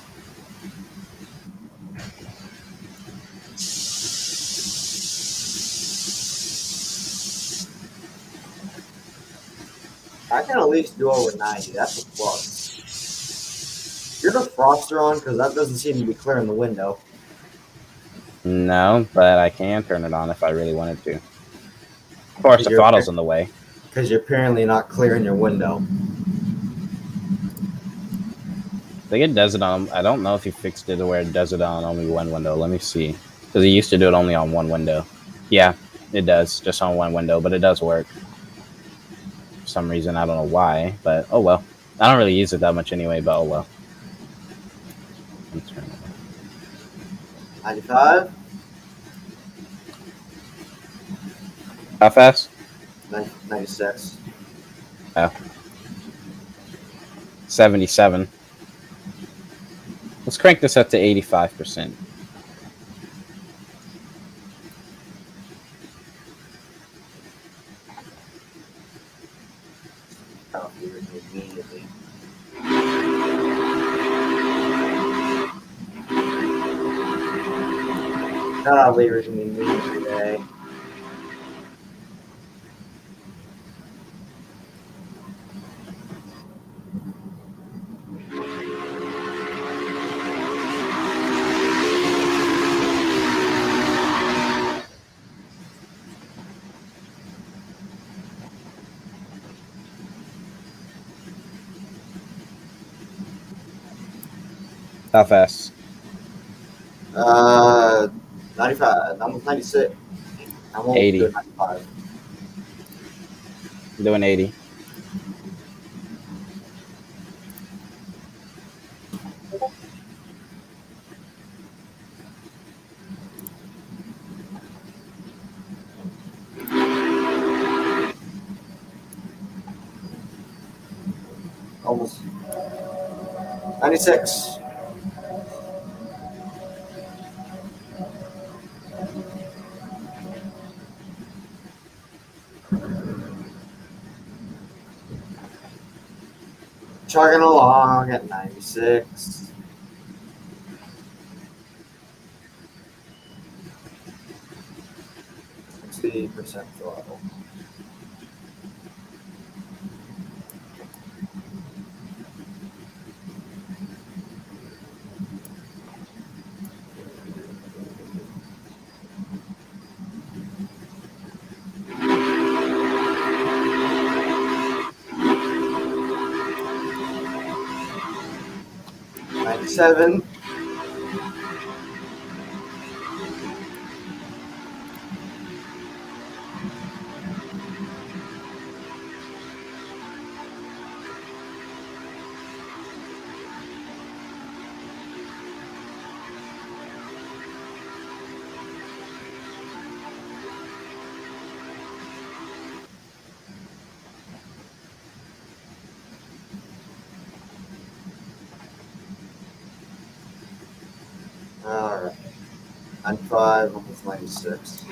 I can at least do over 90. That's a plus. You're the defroster on because that doesn't seem to be clearing the window. No, but I can turn it on if I really wanted to. Of course, the throttle's in the way. Because you're apparently not clearing your window. I think it does it on. I don't know if he fixed it to where it does it on only one window. Let me see. Because he used to do it only on one window. Yeah, it does. Just on one window, but it does work. For some reason, I don't know why, but oh well. I don't really use it that much anyway, but oh well. 95? How fast? 96. Oh. 77. Let's crank this up to 85%. Oh, immediately. Oh, leavers immediately today. How fast? 95. Almost 96. I'm almost 80. doing 95. Doing 80. Almost 96. Chugging along at 96. %, throttle. $97. Alright. 95, almost 96.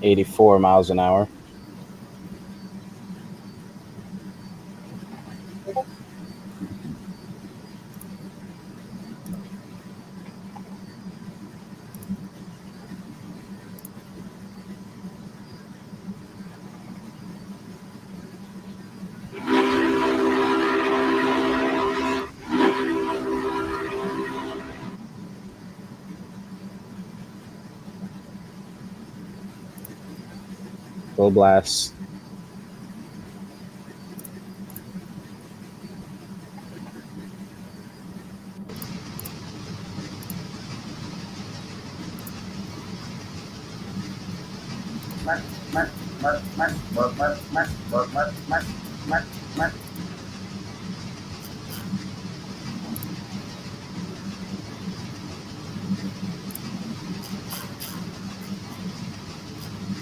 $84 miles an hour. Full blast.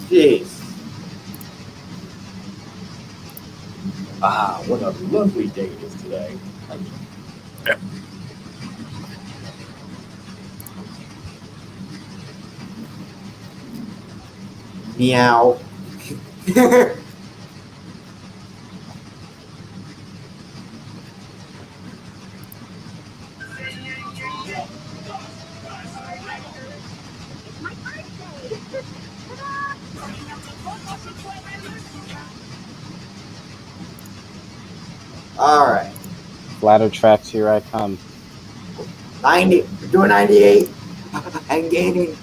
Jeez. Ah, what a lovely day it is today. Meow. Alright. Flatter tracks, here I come. 90. We're doing 98. I'm gaining.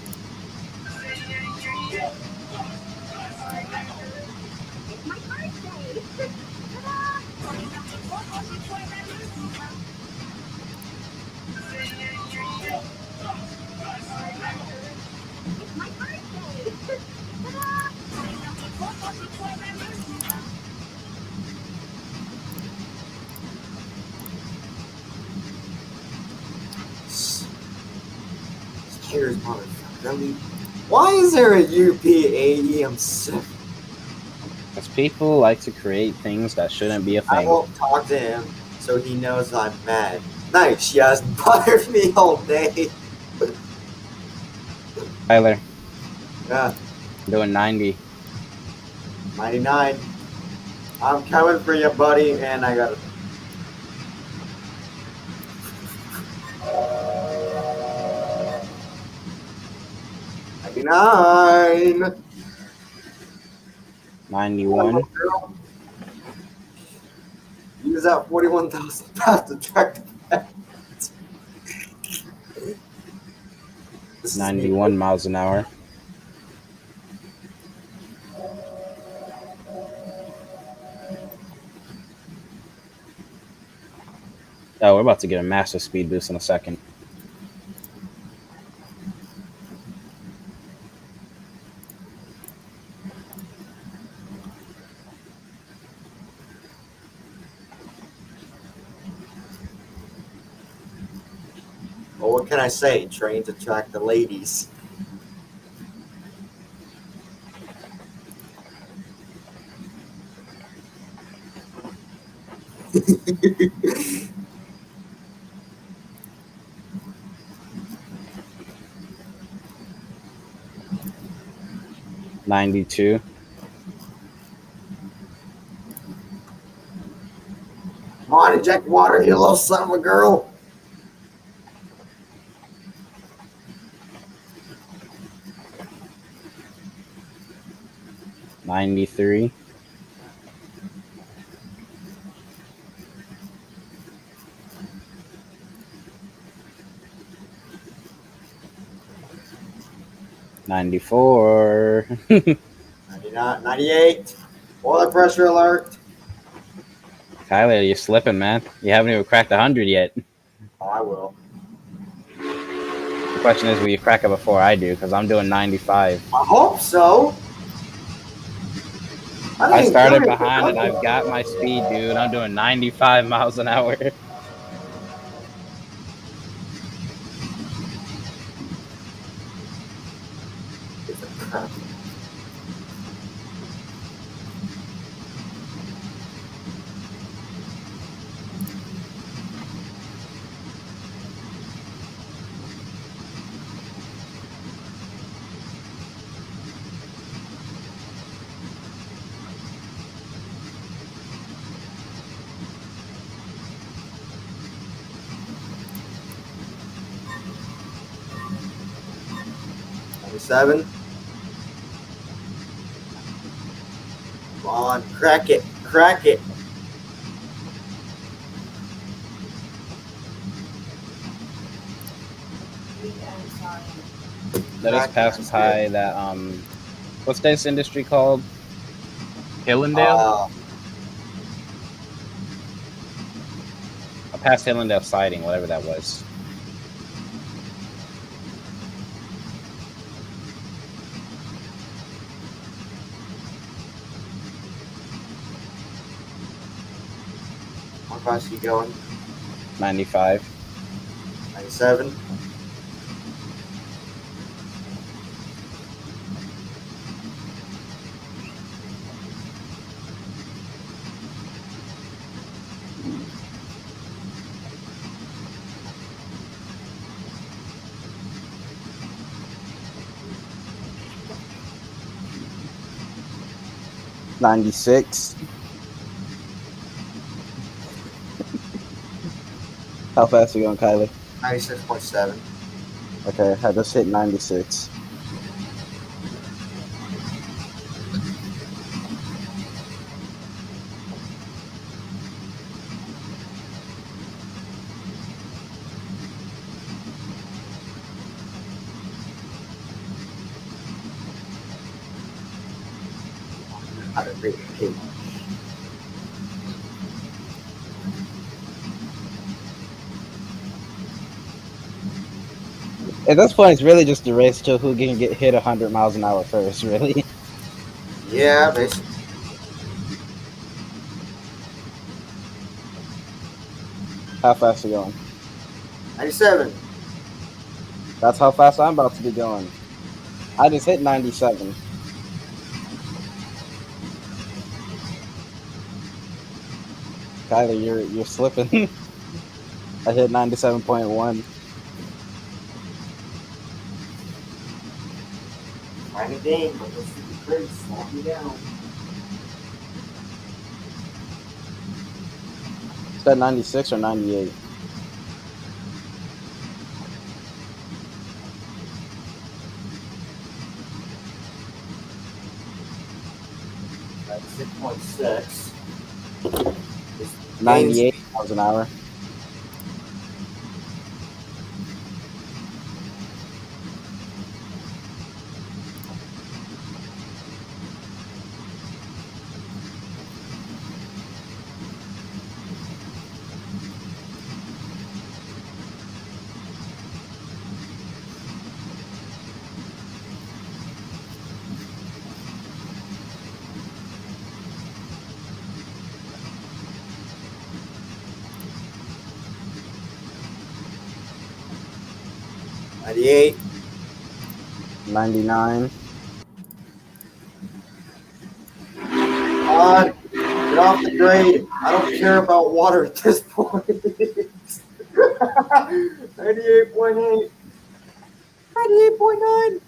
cares, motherfucker? I mean, why is there a UPAEM7? Because people like to create things that shouldn't be a I thing. won't talk to him so he knows I'm mad. Nice, she hasn't bothered me all day. Tyler, Yeah, I'm doing 90. 99. I'm coming for you, buddy, and I got it. 99. 91. Girl. Use that 41,000 pounds to track the back. This is me. 91 miles an hour. Oh, we're about to get a massive speed boost in a second. Well, what can I say? Trains attract the ladies. '92. Come on, inject water, you little son of a girl. '93. 94. 99, 98. Oil pressure alert. Tyler, you're slipping, man. You haven't even cracked 100 yet. Oh, I will. The question is, will you crack it before I do? Because I'm doing 95. I hope so. I ain't started doing it for behind and nothing. I've got my speed, dude. I'm doing 95 miles an hour. It's a crap. Seven. Come on, crack it, crack it. Let us pass by that, what's this industry called? Hillendale? I passed Hillendale Siding, whatever that was. How fast are you going? 95. 97. 96. How fast are you going, Kylie? 96.7. Okay, I just hit 96. How to rate it. At this point, it's really just a race to who can get hit 100 miles an hour first, really. Yeah, basically. How fast are you going? 97. That's how fast I'm about to be going. I just hit 97. Kyler, you're slipping. I hit 97.1. Trying to game, but those stupid crits slow me down. Is that 96 or 98? That's 6.6. 98 miles an hour. $98. 99. Come on, get off the grade. I don't care about water at this point. 98.8. 98.9.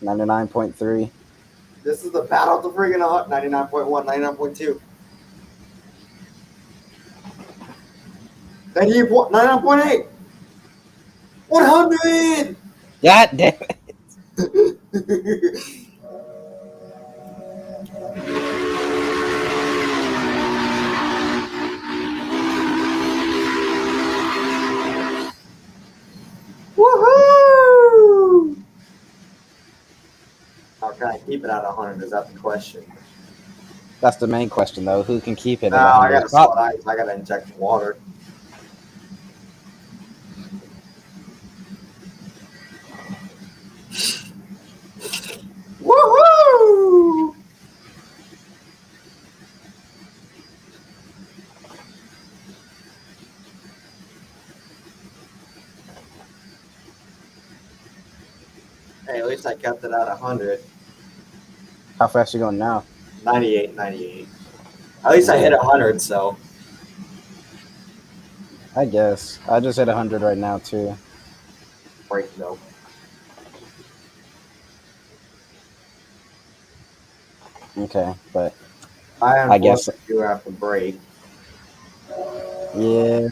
99.3. This is the battle of the friggin' 99.1, 99.2. 99.8. 100. God damn it. Woohoo! How can I keep it at 100? Is that the question? That's the main question, though. Who can keep it No, at I 100? gotta sweat ice. I gotta inject water. Woohoo! Hey, at least I kept it at 100. How fast you going now? 98, 98. At least I hit 100, so. I guess. I just hit 100 right now, too. Break though. Okay, but I guess. you have to break. Yeah.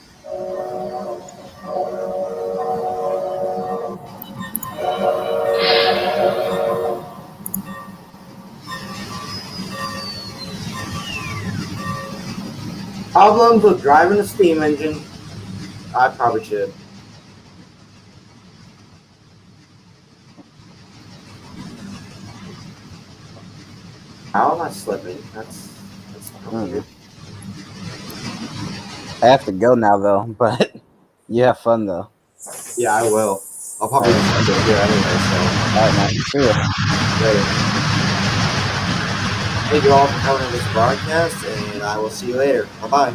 Problems with driving a steam engine. I probably should. How am I slipping? That's weird. I have to go now, though, but you have fun, though. Yeah, I will. I'll probably just end it here anyway, so. All right, man. See ya. Later. Thank you all for coming to this broadcast, and I will see you later. Bye-bye.